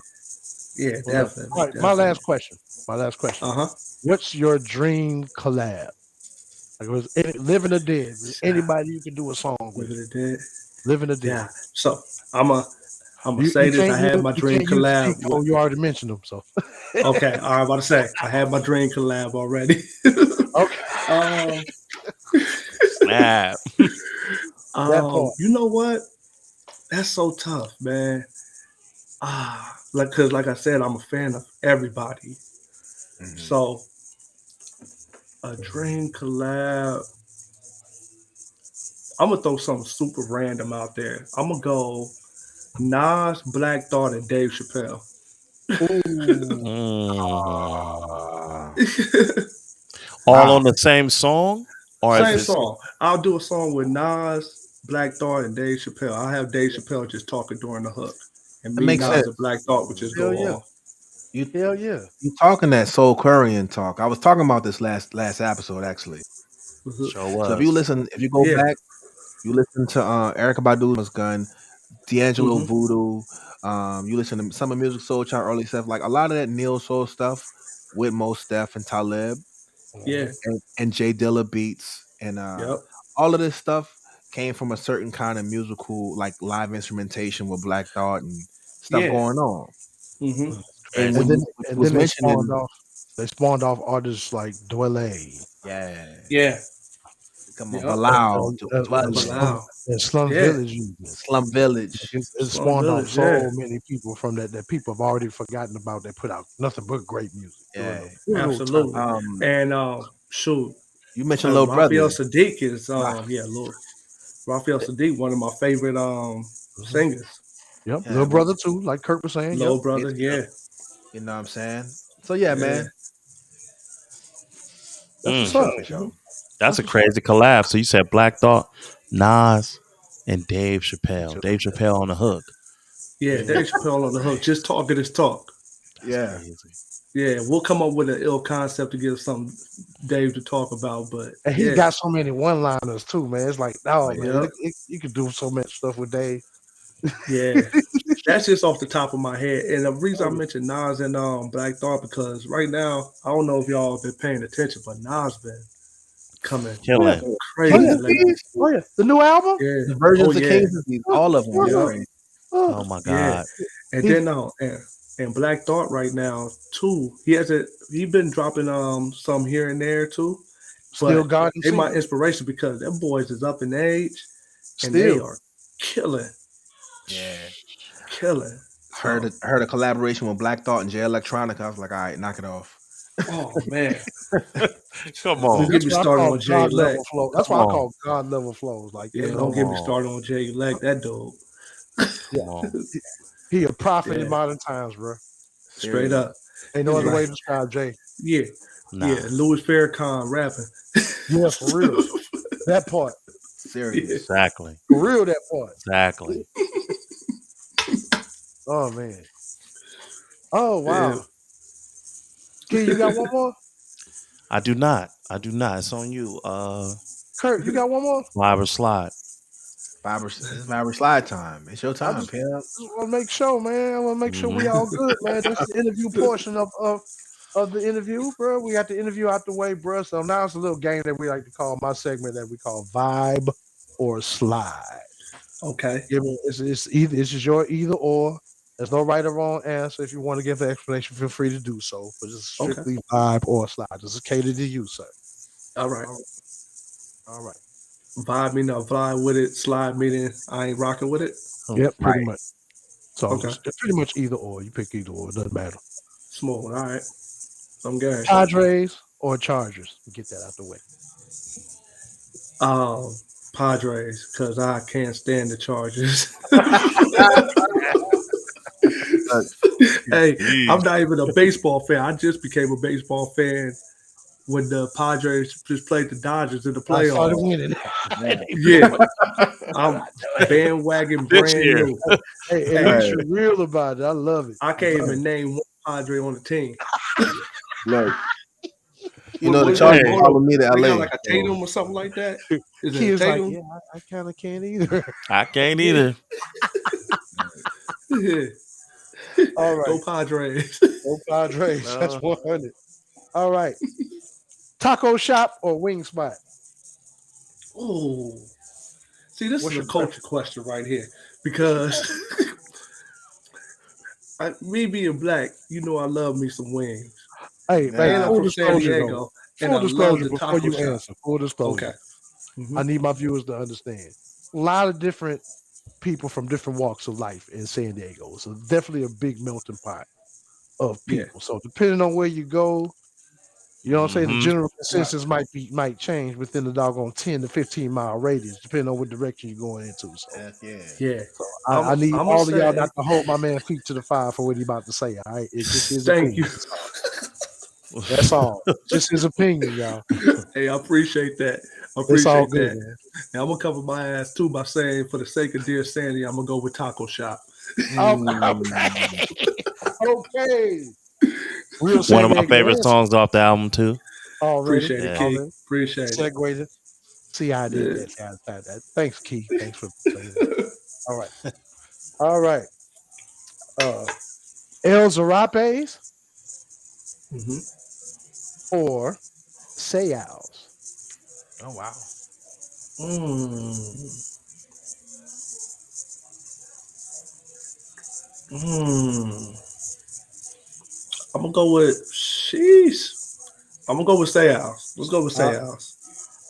yeah, Most definitely. definitely, All right, my definitely. last question. My last question. Uh huh. What's your dream collab? Like, was living or dead? Anybody you can do a song with? Living it dead. Living or dead? Yeah. So I'm a I'm gonna You, say you this. I can't use had my you dream can't use the cheat collab. code. You already mentioned them, so Okay, all right. About to say I had my dream collab already. okay. um, Snap. That part. you know what? That's so tough, man. Cause like I said, I'm a fan of everybody. mhm. So a dream collab. I'm gonna throw something super random out there. I'm gonna go Nas, Black Thought, and Dave Chappelle. Ooh. Mm. Ah, All wow. on the same song, or is Same this? song. I'll do a song with Nas, Black Thought, and Dave Chappelle. I'll have Dave Chappelle just talking during the hook, and That me, makes Nas, sense. and Black Thought would just Hell go yeah. off. You Hell yeah. you talking that Soul Quarian talk. I was talking about this last episode actually. Sure So was. if you go Yeah. back, you listen to Erica Badu's Gun, D'Angelo hmm Voodoo. You listen to some of Music Soul Child early stuff, like a lot of that neo soul stuff with Mos Def and Talib Yeah. Mhm. and Jay Dilla beats and Yep. all of this stuff came from a certain kind of musical, like live instrumentation with Black Thought and stuff Yeah. going on. hmm That's And crazy. when you And was then mentioning, they spawned off artists like Dwele yeah, Yeah. come on, Yep. Bilal, and Dwele, Slum Yeah. Village even. Slum Village. It Slum spawned off Village. Yeah. so many people from that people have already forgotten about. They put out nothing but great music Yeah. during those times. Absolutely. And shoot, You mentioned Little Raphael Brother. Sadiq is Ah, yeah, look, Raphael Sadiq, one of my favorite Mhm. singers. Yep, yeah, little brother too, like Kurt was saying. Yep. Low brother. yep. Yeah. You know what I'm saying? So yeah, Yeah. man, That's for what's Mm. up. sure, for hmm sure. That's That's a what's up. crazy collab. So you said Black Thought, Nas, and Dave Chappelle. Chill. Dave Chappelle on the hook. Yeah. Yeah. Dave Chappelle on the hook. Just talking his talk. That's Yeah. crazy. Yeah. We'll come up with an ill concept to give some Dave to talk about. But And he's yeah. got so many one-liners too, man. It's like, oh Right. man, Yep. you could do so much stuff with Dave. Yeah. That's just off the top of my head. And the reason I Oh, mentioned Nas and Black Thought because right now, I don't know if y'all have been paying attention, but Nas been coming yeah. Killing. Oh Kings crazy yeah. of lately. Thieves, Oh yeah. The new album. Yeah. the Oh versions of yeah. Kings of Thieves, Uh, all of them going Yeah. uh, crazy. Oh my Yeah. God. And He then and Black Thought right now too. He been dropping some here and there too. still But God and they my season. inspiration because them boys is up in age and they Still. are killing, Yeah. killing. So Heard a collaboration with Black Thought and Jay Electronica. I was like, all right, knock it off. oh man. Come See, Don't on. get that's me what I started call on Jay God Leck. level flow. That's Come why I on. call God level flows. Like, Yeah, you don't know, get me Come on. started on Jay Leck. That dude. yeah, Come on. he a prophet in Yeah, modern times, bro. straight Serious. up. Ain't no It's other like, way to describe Jay. yeah, yeah. Nah. Louis Farrakhan rapping. Yeah, for real. That part. Yeah. Serious. Exactly. For real, that part. Exactly. Oh man. Oh Yeah. wow. Key, you got one more? I do not. I do not. It's on you. Kurt, you got one more? Vibe or slide. It's Viber slide time. It's your I time, just, pimp. just want to make sure, man. I want to make sure we Mm-hmm. all good, man. This is the interview portion of the interview, bro. We got the interview out the way, bro. So now it's a little game that we like to call my segment that we call Vibe or Slide. Okay. Give me it's just your either or. There's no right or wrong answer. If you want to give the explanation, feel free to do so. But it's Okay. strictly vibe or slide. This is catered to you, sir. All right. All right. All right. Vibe meaning I fly with it. Slide meaning I ain't rocking with it. Yep, pretty Right. much. So Okay. it's pretty much either or. You pick either or. It doesn't matter. Smooth. All right. I'm good. Padres or Chargers. Get that out the way. Um, Padres, because I can't stand the Chargers. Look, Hey, I'm Jeez. not even a baseball fan. I just became a baseball fan when the Padres just played the Dodgers in the I started playoffs. winning. Yeah, I'm bandwagon This brand year. new. Hey, at Hey, least you're real about it. I love it. I can't even name one Padre on the team. Look, What, the what, Chargers Hey. hold on. followed me to They got LA. like a So. Tatum or something like that. Is it a Kids like, Tatum? yeah, I kind of can't either. I can't either. Yeah. All Go right, Padres. go Padres. That's 100. All right, taco shop or wing spot? Oh, see, this What's is a your culture preference? question right here because me being black, I love me some wings, Hey, hey, and I'm Nah. full from San disclosure though. Diego, and Full I love disclosure the before taco you shop. answer. Full Okay. disclosure. Hmm. I need my viewers to understand. A lot of different people from different walks of life in San Diego. So definitely a big melting pot of Yeah. people. So depending on where you go, you know what I'm saying? The Mm-hmm. general Right. consensus might change within the doggone 10 to 15-mile radius, depending on what direction you're going into. So Heck yeah. Yeah. I need I'm gonna all of y'all say not to hold my man feet to the fire for what he about to say. All right. It's just his thank you. opinion. That's all. That's all. Just his opinion, y'all. Hey, I appreciate that. I It's all appreciate good, that. man. And I'm gonna cover my ass too by saying, for the sake of dear Sandy, I'm gonna go with taco shop. Okay. Mm. Okay. Real One San of my Diego favorite answer. songs off the album too. Already. Appreciate it, Yeah. Key. Already. Appreciate it. Segued. See how I did Yeah. that. See how I did that. Thanks, Key. Thanks for saying that. All right. All right. Uh El Zarapes Hmm. or Sayals? Oh wow. Mm. Mm. I'm gonna go with sheesh. I'm gonna go with Stay House. Let's go with I, Stay House.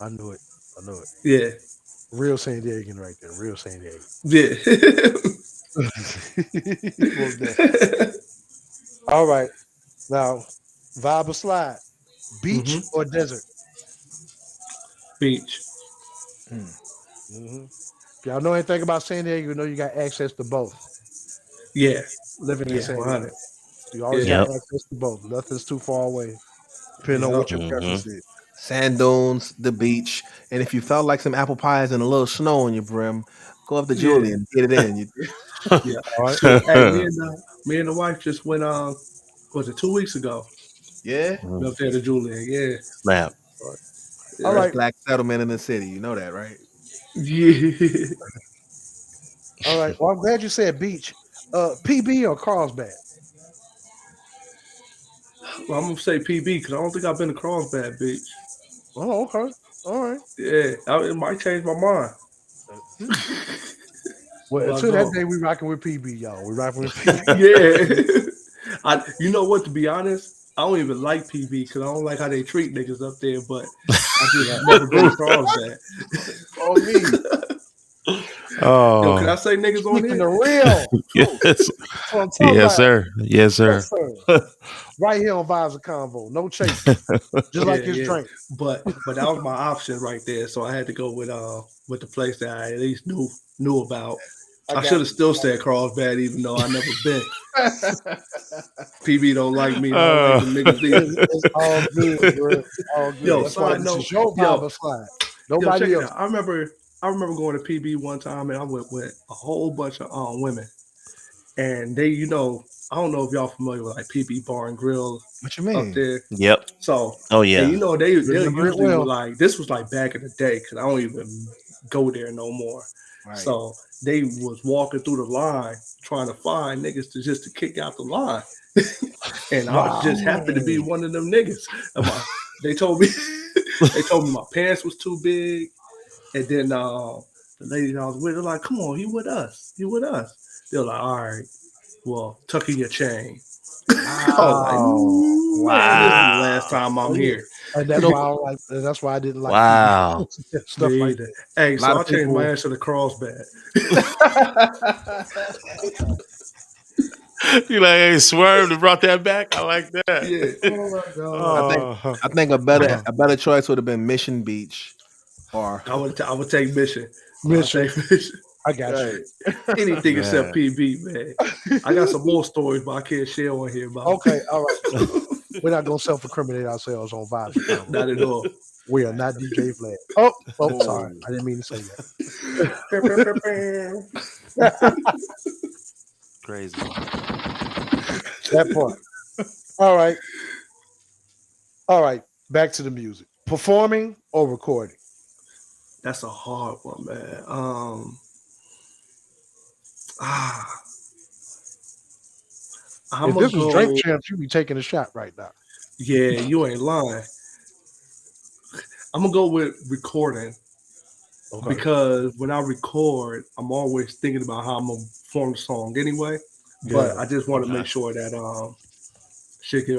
I knew it. I knew it. Yeah. Real San Diegan right there. Real San Diego. Yeah. Most definitely. All right. Now, vibe or slide. Beach Hmm. or desert? Beach. Mm. Hmm. If y'all know anything about San Diego, you know you got access to both. Yeah. Living in Yeah. San 100. Diego. You always Yeah. got Yep. access to both. Nothing's too far away, depending on Yep. what your Mm-hmm. preference is. Sand dunes, the beach, and if you felt like some apple pies and a little snow on your brim, go up to Yeah. Julie and get it in. Yeah. All right. Shit. Hey, me and the wife just went was it 2 weeks ago? Yeah, We up there to Julian. Yeah. Snap. All right. All Yeah. first right. black settlement in the city. You know that, right? Yeah. All right. Well, I'm glad you said beach. PB or Carlsbad? Well, I'm gonna say PB because I don't think I've been to Carlsbad Beach. Oh, okay. All right. Yeah, it might change my mind. Hmm. Well, But I until that go. day, we rocking with PB, y'all. We rocking with PB. Yeah. You know what? To be honest, I don't even like PB because I don't like how they treat niggas up there. But I just Right. never been to Carlsbad. On me. Yo, can I Oh say niggas on Speaking here? the real truth. yes. That's what I'm talking Yes, about. sir. Yes, Yes, sir. sir. Right here on Vibes of Convo. No chasing. Just like Yeah, his yeah. drink. But that was my option right there. So I had to go with the place that I at least knew about. I I should got have still said Carlsbad, even though I never been. PB don't like me, and I don't like Uh, them niggas you. either. It's all good, bro. It's all good. Yo, That's why side this note, is your vibe yo, of slide. check Nobody it else. out. I remember going to PB one time, and I went with a whole bunch of women, and they, I don't know if y'all familiar with like PB Bar and Grill What you up mean? there. yep. So, Oh and yeah. they Remember it usually were well. like, this was like back in the day because I don't even go there no more. Right. So they was walking through the line trying to find niggas to kick out the line, and I just Wow. happened to be one of them niggas. They told me my pants was too big, and then the lady I was with, they're like, "Come on, you with us? You with us?" They're like, "All right, well, tuck in your chain." I was like, Wow. "Man, this is the last Wow. time Oh I'm yeah. here." And You that's know, why I don't like that's why I didn't like PB. Wow. Stuff Me like either. that. Hey, a lot so I of changed my people. answer to Carlsbad. You like, hey, swerved and brought that back. I like Yeah, that. Oh my god. I think Oh. I think a better choice would have been Mission Beach or I would take Mission. I'll Mission. take Mission. I got you. right. Anything except Man. PB, man. I got some more stories, but I can't share on here about. Okay, all right. We're not gonna self-incriminate ourselves on Vibes and Convo. Not at all. We are not DJ Flag. Oh, sorry. Oh. I didn't mean to say Crazy. that part. All right. All right. Back to the music. Performing or recording? That's a hard one, man. I'm If gonna this was Drink go. Champs, you'd be taking a shot right now. Yeah, you ain't lying. I'm gonna go with recording Okay. because when I record, I'm always thinking about how I'm gonna perform the song anyway. But Yeah. I just want to Okay. make sure that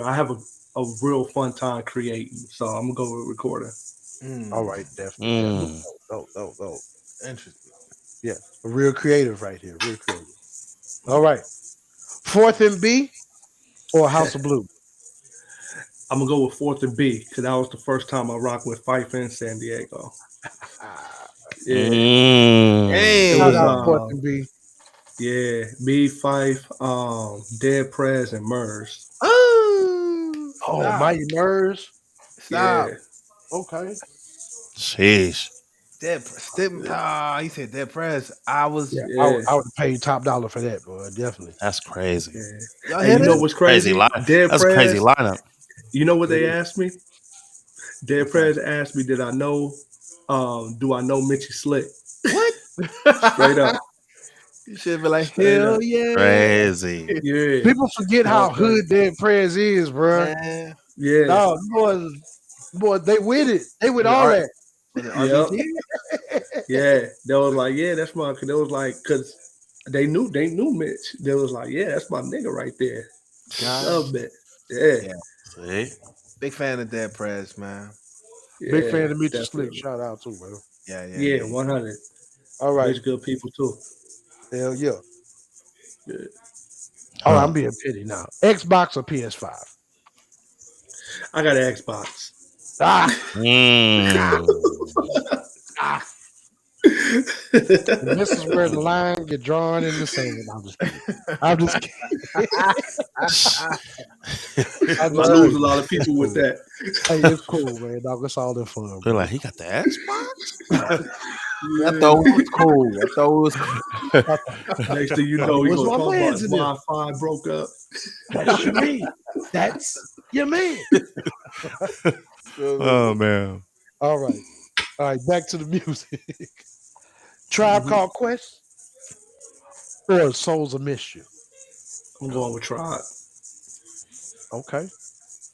I have a real fun time creating. So I'm gonna go with recording. All right, definitely. Mm. No. Interesting. Yeah. Real creative right here. Real creative. All right. Fourth and B or House of Blue? I'm gonna go with Fourth and B because that was the first time I rocked with Fife in San Diego. Yeah, it Shout was out Hey. Fourth and B. me, Fife, Dead Prez, and Murs. Oh, Oh, stop. Mighty Murs. Stop. Yeah, Okay. Sheesh. He said Dead Press. I was. Yeah, yeah, I would have paid top dollar for that, bro. Definitely. That's crazy. yeah. Y'all Hey, hear you know this? what's Crazy crazy? line. Dead That's a crazy Prez. lineup. You know what they asked me? Dead What's that? Prez asked me, "Did I know? Do I know Mitchie Slick?" What? Straight up, You should be like, straight hell up. yeah. Crazy. Yeah, People forget that how was crazy. hood Dead Prez is, bro. Man. Yeah, No, boy, they with it. They with Was it all that. yep, RBG? yeah. They was like, "Yeah, that's my." They was like, because they knew Mitch. They was like, "Yeah, that's my nigga right there." God. Love it. Yeah, Yeah. See? Big fan of Dead Press, man. Big yeah, fan of Mitchell Slick. definitely. Shout out to bro. Yeah, 100. All right. Mitch, good people too. Hell yeah. Yeah. All right, Huh. I'm being petty now. Xbox or PS5? I got an Xbox. Ah, Mm. ah. And this is where the line get drawn in the sand. I'm just kidding. I'm I just lose a kidding. lot of It's people with cool. that. Hey, it's cool, man. Dog, it's all in fun, They're bro. like, he got the Xbox? I thought it was cool. I thought it was cool. Next thing you It know, you're was gonna my talk about man's his in there. Wi-Fi broke up. That's your man. That's your man. Oh, man. All right. All right, back to the music. Tribe Called Quest or Souls of Mischief? I'm going with Tribe. Okay.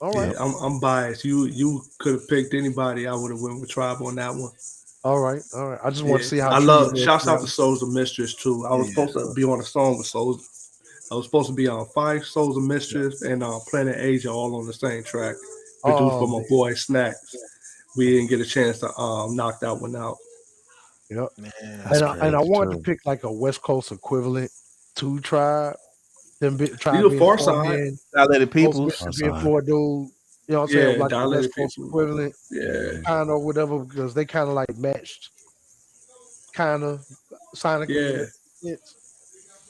All Yeah, right. I'm biased. You could have picked anybody. I would have went with Tribe on that one. All right. All right. I just want Yeah, to see how I true you love. were. Shouts out to Souls of Mistress too. I was supposed to be on a song with Souls. I was supposed to be on Five Souls of Mistress and Planet Asia all on the same track, produced by Oh, my man. boy Snacks. We didn't get a chance to knock that one out. Yep. Man. That's And I crazy, wanted to too. pick like a West Coast equivalent to Tribe. You Tribe the being Far four Side. men, Dilated Souls of Peoples. Mischief being four dude. You know what I'm saying? Yeah, Like a West dilated Coast people. equivalent, Yeah, kind of whatever, because they kind of like matched, kind of sonically in yeah, that sense.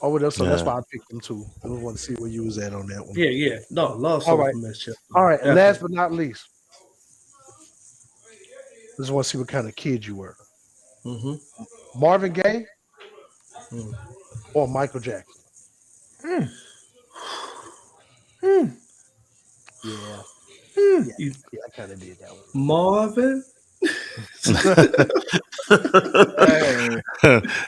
Or whatever. So that's Yeah. why I picked them too. I just want to see where you was at on that one. yeah. No, love All Souls right. of Mischief. All right. And last Definitely. but not least, I just want to see what kind of kid you were. Mm-hmm. Marvin Gaye Mm. or Michael Jackson? Hmm. Hmm. Yeah. Hmm. Yeah, I kind of did that one. Marvin. Hey.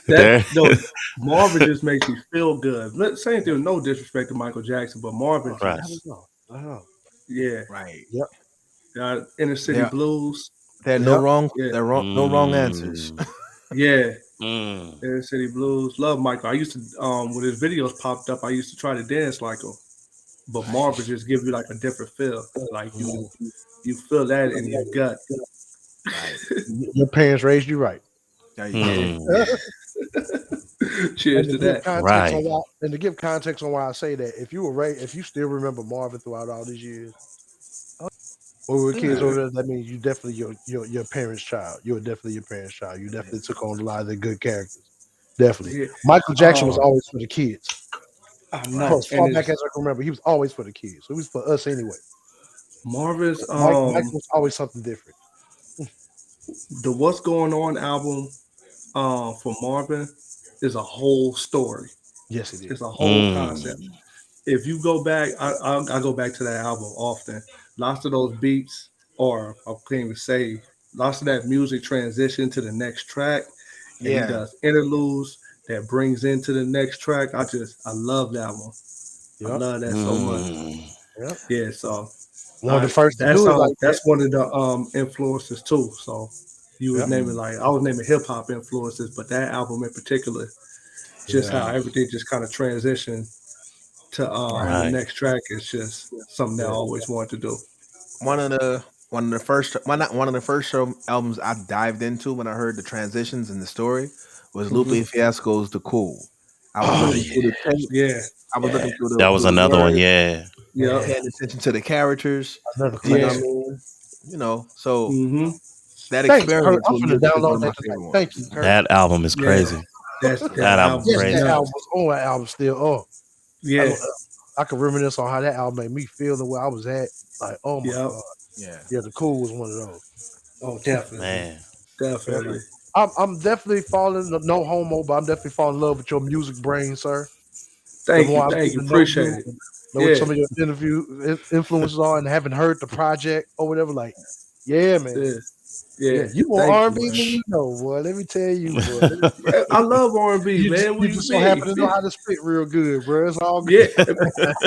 There. No, Marvin just makes me feel good. Same thing, no disrespect to Michael Jackson, but Marvin Right. I just, don't know. I don't know. yeah, Right. Yep. Inner city There, blues, there are Yep. yeah, no wrong answers. Mm. yeah, Mm. inner city blues. Love Michael. I used to, when his videos popped up, I used to try to dance like him, but Right. Marvin just gives you like a different feel. Like Mhm. you feel that in your gut. Right. Your parents raised you right. There you go. Mm. Cheers to that. Right. To give context on why I say that, if you were raised, if you still remember Marvin throughout all these years, when we were kids Yeah. over there, that means you definitely your parents' child. You were definitely your parents' child. You definitely took on a lot of the good characters. Definitely. Yeah. Michael Jackson was always for the kids. I For know, as and far back it's as I can remember, he was always for the kids. So he was for us anyway. Marvin's Mike was always something different. the What's Going On album for Marvin is a whole story. Yes, it is. It's a whole concept. Mm. If you go back, I go back to that album often. Lots of those beats, or I can't even say, lots of that music transition to the next track, and he Yeah. does interludes that brings into the next track. I love that one. I Yep. love that so much. Mm. Yep. Yeah, so One of the first to do it like that. that's one of the influences too. So you was Yep. naming like I was naming hip hop influences, but that album in particular, just Yeah. how everything just kind of transitioned to the Right. next track is just something that I Yeah. always wanted to do. One of the first show albums I dived into when I heard the transitions and the story was Hmm. Lupe Fiasco's "The Cool." I was Oh Oh looking yeah. through the tape. Yeah, I was Yeah. looking through That was the another one. words, Yeah. yep, man, paying attention to the characters. another You know yeah. what I classic. mean? So Hmm. that Thanks, Kurt. experience I'm with finna music is one download of that my tonight. favorite Thank ones. you, Kurt. That album is Yeah, crazy. that That album album is Yes, is that crazy. album nuts. was on that album still. Oh, I, Yeah, I can reminisce on how that album made me feel the way I was at. Like, oh my yep. god, Yeah. yeah, the cool was one of those. Oh, definitely, Man. Yeah. definitely. I'm definitely falling no homo, but I'm definitely falling in love with your music brain, sir. The Thank more you, I'm thank getting you. to know Appreciate you it. and know what Yeah, some of your influences are, and haven't heard the project or whatever, like, yeah, man, yeah, yeah. yeah, you more Thank you, R&B man. than you know, boy. Let me tell you, boy. I love R&B, man. What You do you just so mean? happen to know how to spit real good, bro. It's all Yeah, good.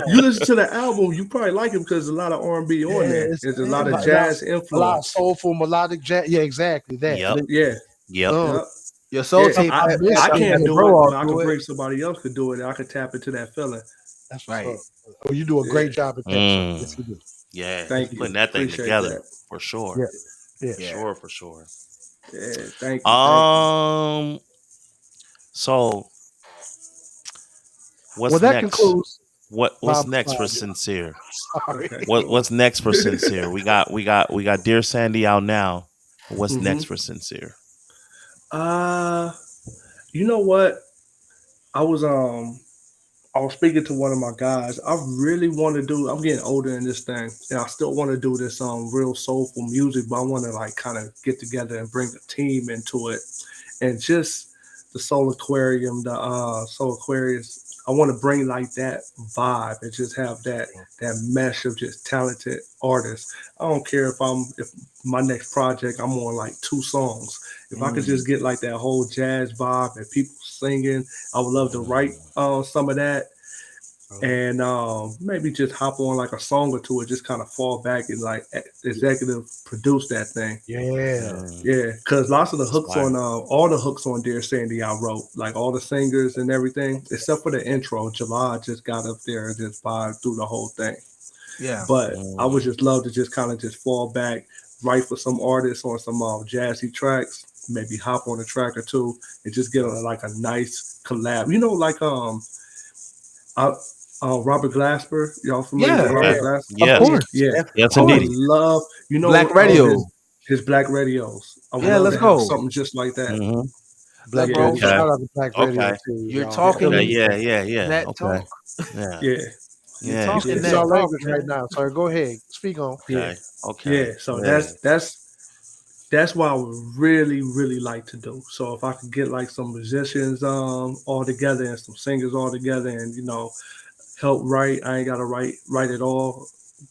you listen to the album, you probably like it because there's a lot of R&B on Yeah, there. it's There's a yeah, lot of like, jazz a lot of influence. soulful melodic jazz. Yeah, exactly that. Yep. And then Yeah, Yep. Um, yep, your soul yeah. stuff tape I had miss I the being can't able the to do bro it, all but I through could it. bring somebody else to do it. And I could tap into that feeling. That's what's Right. up. Oh, you do a Yeah, great job at that, sir. Yes, Mm. you do. Yeah. Yes, He's thank you you. do. putting that thing Appreciate together that. for sure. Yeah, yeah. For Yeah. sure. For sure. Yeah, thank you, thank you. Um. So Well, what's that next? concludes What's Bob next for Slide. Sincere? Sorry. Okay. What's next for Sincere? We got Dear Sandy out now. What's Hmm. next for Sincere? Uh, you know what? I was um I was speaking to one of my guys. I really want to do. I'm getting older in this thing, and I still want to do this real soulful music. But I want to like kind of get together and bring a team into it, and just the Soul Aquarium, the Soul Aquarius. I want to bring like that vibe and just have that mesh of just talented artists. I don't care if my next project I'm on like 2 songs. If I could just get like that whole jazz vibe and people singing, I would love to write Mm. some of that and maybe just hop on like a song or two and just kind of fall back and like executive produce that thing. Yeah. Mm. Yeah, because lots of the That's hooks fire. on all the hooks on Dear Sandy I wrote, like all the singers and everything, except for the intro. July just got up there and just vibed through the whole thing. Yeah. But I would Mm. just love to just kind of just fall back, write for some artists on some jazzy tracks, maybe hop on a track or two, and just get like a nice collab. You know, like I, Robert Glasper. Y'all familiar with Yeah. Okay. Robert Glasper? Of Yes. course. Yeah, Of Yes, I would course. indeedy. love, Black Radio. his Black Radios. I would Yeah, love let's to have go. something just like that. Mm-hmm. Black Let Yeah, bro. Radio. so Okay. Shout out to Black Radio Okay. too, You're y'all. They're Okay. killing talking it. Yeah. Yeah. Yeah. that Okay. talk. Yeah. yeah, You're Yeah. You talking yeah, speaking that our so talk, language right man. now, sir. Go ahead. Speak on. yeah, Okay. Okay. yeah. So Yeah. that's what I would really, really like to do. So if I could get like some musicians all together and some singers all together and help write. I ain't gotta write it all,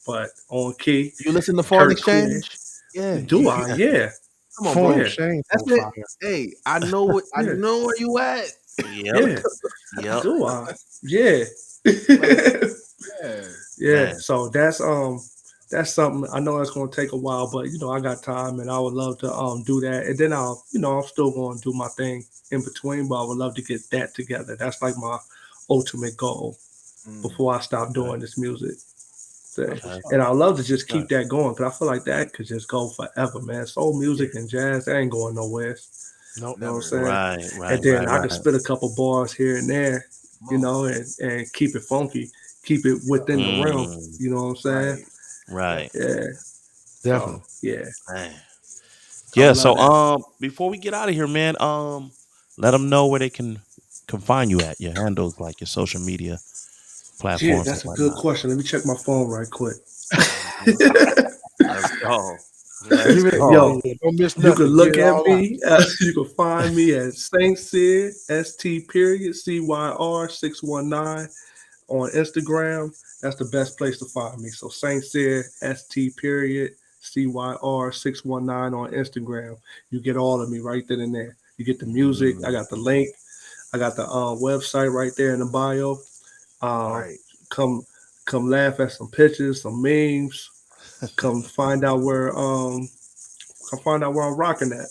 but on key. You listen to Foreign Kurt create. Exchange? Yeah. Do I? Yeah. Come on, Foreign bro. Yeah. Exchange That's on it. fire. Hey, I know what I Yeah. know where you at. Yep. Yeah. Yep. Do I? Yeah. Like, yeah. Yeah. Man. So that's something I know it's gonna take a while, but I got time and I would love to do that. And then I'm still gonna do my thing in between, but I would love to get that together. That's like my ultimate goal Mm. before I stop Okay. doing this music thing. That's what's Okay. up. And I love to just Okay. keep that going because I feel like that could just go forever, man. Soul music and jazz, that ain't going nowhere. Nope. You know what I'm Never. saying? Right. And Right. then Right. I could Right. spit a couple bars here and there, Come on. and keep it funky, keep it within the realm. Mm. You know what I'm saying? Right. Right. Yeah. Definitely. So yeah, Man. I Yeah. would love So that. before we get out of here, man, let them know where they can find you at, your handles, like your social media Yeah, platforms and that's a good whatnot. question. Let me check my phone right quick. Let's go. Let's Give it, go. Yo, yeah, don't miss you can nothing. Get look it at all out. me. You can find me at St.CYR ST period CYR 619 on Instagram. That's the best place to find me. So St.CYR ST period CYR 619 on Instagram. You get all of me right then and there. You get the music. I got the link. I got the website right there in the bio. Um, Right. come come laugh at some pictures, some memes. Come find out where I'm rocking at.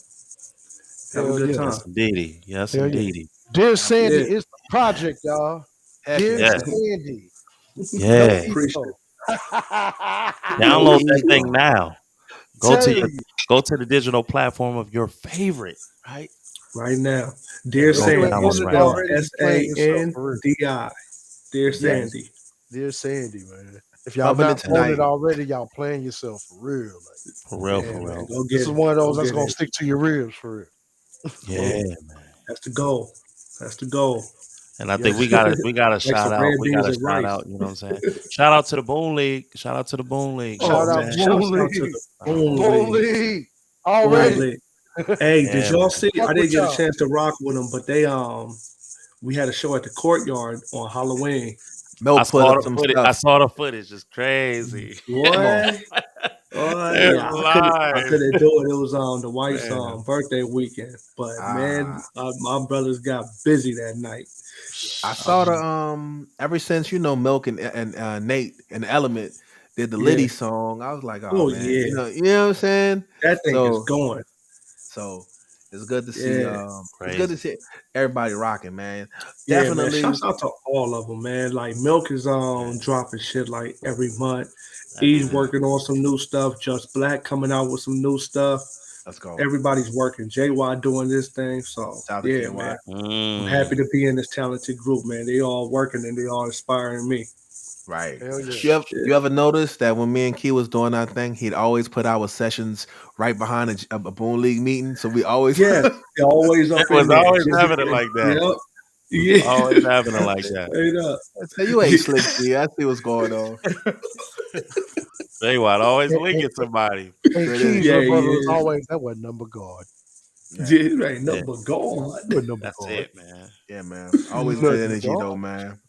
Have a Hell good yeah. Yes, time. indeedy. Yes, Hell yeah. indeedy. Dear Sandy Absolutely. Yeah, is the project, y'all. Heck Dear yeah. Yeah. Sandy. Yeah. appreciate Yo. it. No Download that ego. thing now. Go to Telling your you. go to the digital platform of your favorite, right? Right now. And Dear And if go you ain't Sandy, download it's on it it right spelled now. already, you playing yourself for real. SANDI. Dear Yes. Sandy. Dear Sandy, man. If y'all Bumping it not on tonight. it already, y'all playing yourself for real. Like, For real, Yeah, for man. real. Go this get is it. one of Go those that's get gonna it. stick to your ribs for real. Yeah, Yeah, man. that's the goal. That's the goal. And I think Yes. we gotta Like shout some out. red We beans gotta and shout rice. out, you know what I'm saying? Shout out to the Boon League. Shout out to the Boon League. You know what Oh I'm Shout out, man, saying? shouts shouts out out to to the Boom Boon League. League Boom already. League. Hey, did Yeah, y'all man. see? I Fuck didn't with get a y'all. chance to rock with them, but we had a show at the courtyard on Halloween. I Mel put saw up the some footage. I stuff. saw the footage. It's crazy. Come on. Boy, oh They're yeah, I live. couldn't do it. It was the wife's Man. birthday weekend, but man, Ah. my brothers got busy that night. I I saw the mean, ever since Milk and Nate and Element did the Yeah. Liddy song. I was like, oh Oh man, yeah, you know what I'm saying? that thing is So going. so it's good to see Yeah, it's good to Crazy. see everybody rocking, man. yeah, man. Definitely. Shouts out to all of them, man. Like Milk is Yeah. dropping shit like every month. Every He's month. working on some new stuff. Just Black coming out with some new stuff. Let's go. Everybody's working. JY doing this thing. So Shout out to yeah, JY. man. I'm happy Mm. to be in this talented group, man. They all working and they all inspiring me. Right. hell yeah. Yeah. You ever notice that when me and Key was doing our thing, he'd always put our sessions right behind a Boone League meeting. So we always Yeah, they're always It up in was there. always having it like that. Yep. Was Yeah. always having it like that. Straight up. I say you ain't slick G. I see what's going on. They would always And, linking somebody. and Sure Key's did. Yeah, little he brother was is. always that wasn't number God. Yeah. Yeah, ain't Yeah, nothing but God. You wasn't number that's God. it, man. Yeah, man. Always good Nothing energy God. though, man.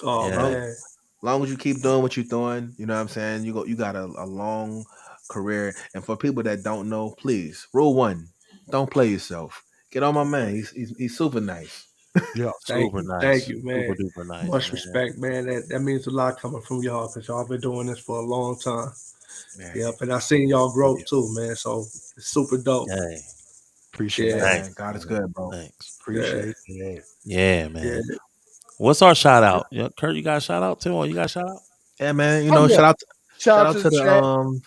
Oh You Yeah. know, man. long as you keep doing what you're doing, you know what I'm saying? You got a long career. And for people that don't know, please, rule one, don't play yourself. Get on my man. He's super nice. Yeah. Thank Super you. Thank nice. you, Super man. duper nice, Much man. respect, man. That means a lot coming from y'all because y'all been doing this for a long time. Man. Yep. And I seen y'all grow Yeah. too, man. So it's super dope. Hey, Appreciate Yeah, Yeah. it. thanks, man. God is man. good, bro. Thanks. Yeah. Appreciate it. Yeah, Yeah. man. What's our shout out? Yeah, Kurt, you got a shout out too? Or you got a shout out? Yeah, man. Oh yeah. Shout Shout out out to to the the chat.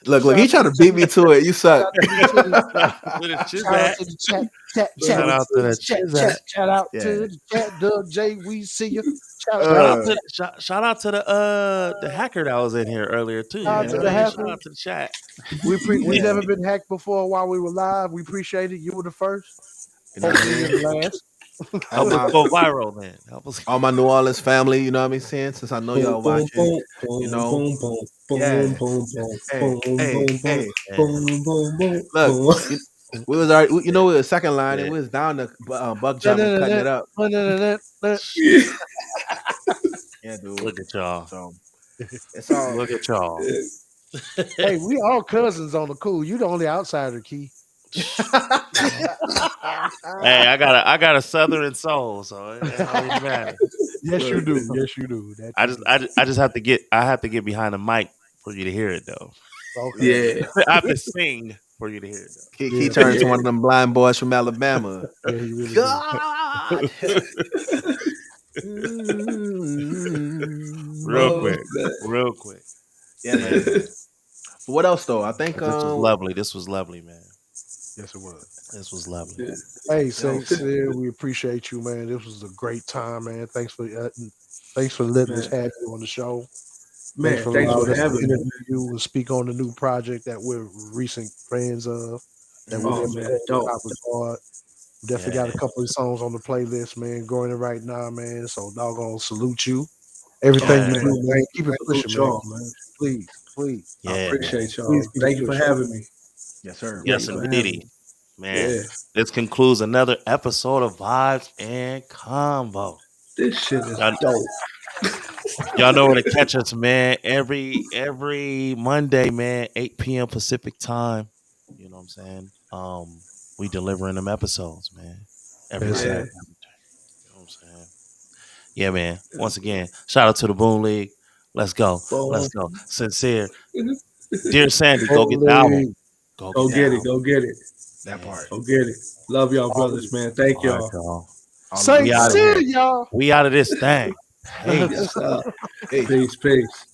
look, Shout he out to trying the to beat chat. me to it. You Shout suck. out to the chat. Where the chiz Shout out at? to the chat. Shout Shout out out to to the that chat. chiz at. Shout out Yeah. to the chat. Doug J. We see you. Shout Shout out Uh, to shout out to the hacker that was in here earlier too. You know out what to I'm the yeah. saying? Shout hacker. out to the chat. We Yeah. never been hacked before while we were live. We appreciate it. You were the first. You know what I Hopefully you're mean? the last. All Help us my go viral, man. Help us. all my New Orleans family, you know what I mean, saying? Since I know Boom, y'all boom, watching, boom, you boom, know. boom, boom, boom, Yeah. boom, Hey, boom, boom, hey, boom, boom, hey. Yeah. boom, boom, boom, Look, boom. you, we was already, Yeah. we was second line and Yeah. we was down to buck jumping, cutting it up. Yeah. Yeah, dude. Look at y'all. So it's all Look at y'all. Hey, we all cousins on the cool. You the only outsider, Key. Hey, I got a southern soul, so it don't even matter. Yes, you Look, do. Yes, you do. That I you just do. I just have to get behind the mic for you to hear it though. Okay. yeah, I have to sing for you to hear it he Yeah, turned man. into one of them blind boys from Alabama. Yeah, he really do. God. real oh Mm. quick. man. Real quick. Yeah, Yeah, man. man. But what else though? I think This was lovely. This was lovely, man. Yes, it was. This was lovely. Yeah. Hey, yo, St.CYR, we appreciate you, man. This was a great time, man. Thanks for letting us Man, have you on the show. Thanks man, for thanks for allowing us to having me. interview you and speak on the new project that we're recent friends of. That we Oh never man, met dope. without regard. We definitely got a Yeah. couple of songs on the playlist, man. Going in right now, man. So doggone salute you. Everything Oh you Yeah. do, man, man. thank you. Keep it Salute pushing, man. y'all, man. Please. Sweet. I Yeah, appreciate y'all. Please keep Thank it you for pushing. having me. Yes, sir. Thank yes, you for having indeedy, me. man. Yeah, This concludes another episode of Vibes and Convo. this shit is Y'all, dope. y'all know where to catch us, man. Every Monday, man, 8 p.m. Pacific time. You know what I'm saying? We delivering them episodes, man. Every Yes, night. Yeah, sir. You know what I'm saying? Yeah, man. Once again, shout out to the Boon League. Let's go. Let's boom. go. Sincere. Dear Sandy, go get the album. Holy. Go get Go that get it. album. Go get it. That Yeah. part. Go get it. Love y'all, Holy. brothers, man. Thank All right, y'all. y'all. All the St. We out of love. Cyr, here. y'all. We out of this thing. Yes, Peace. sir. Hey. Peace, peace.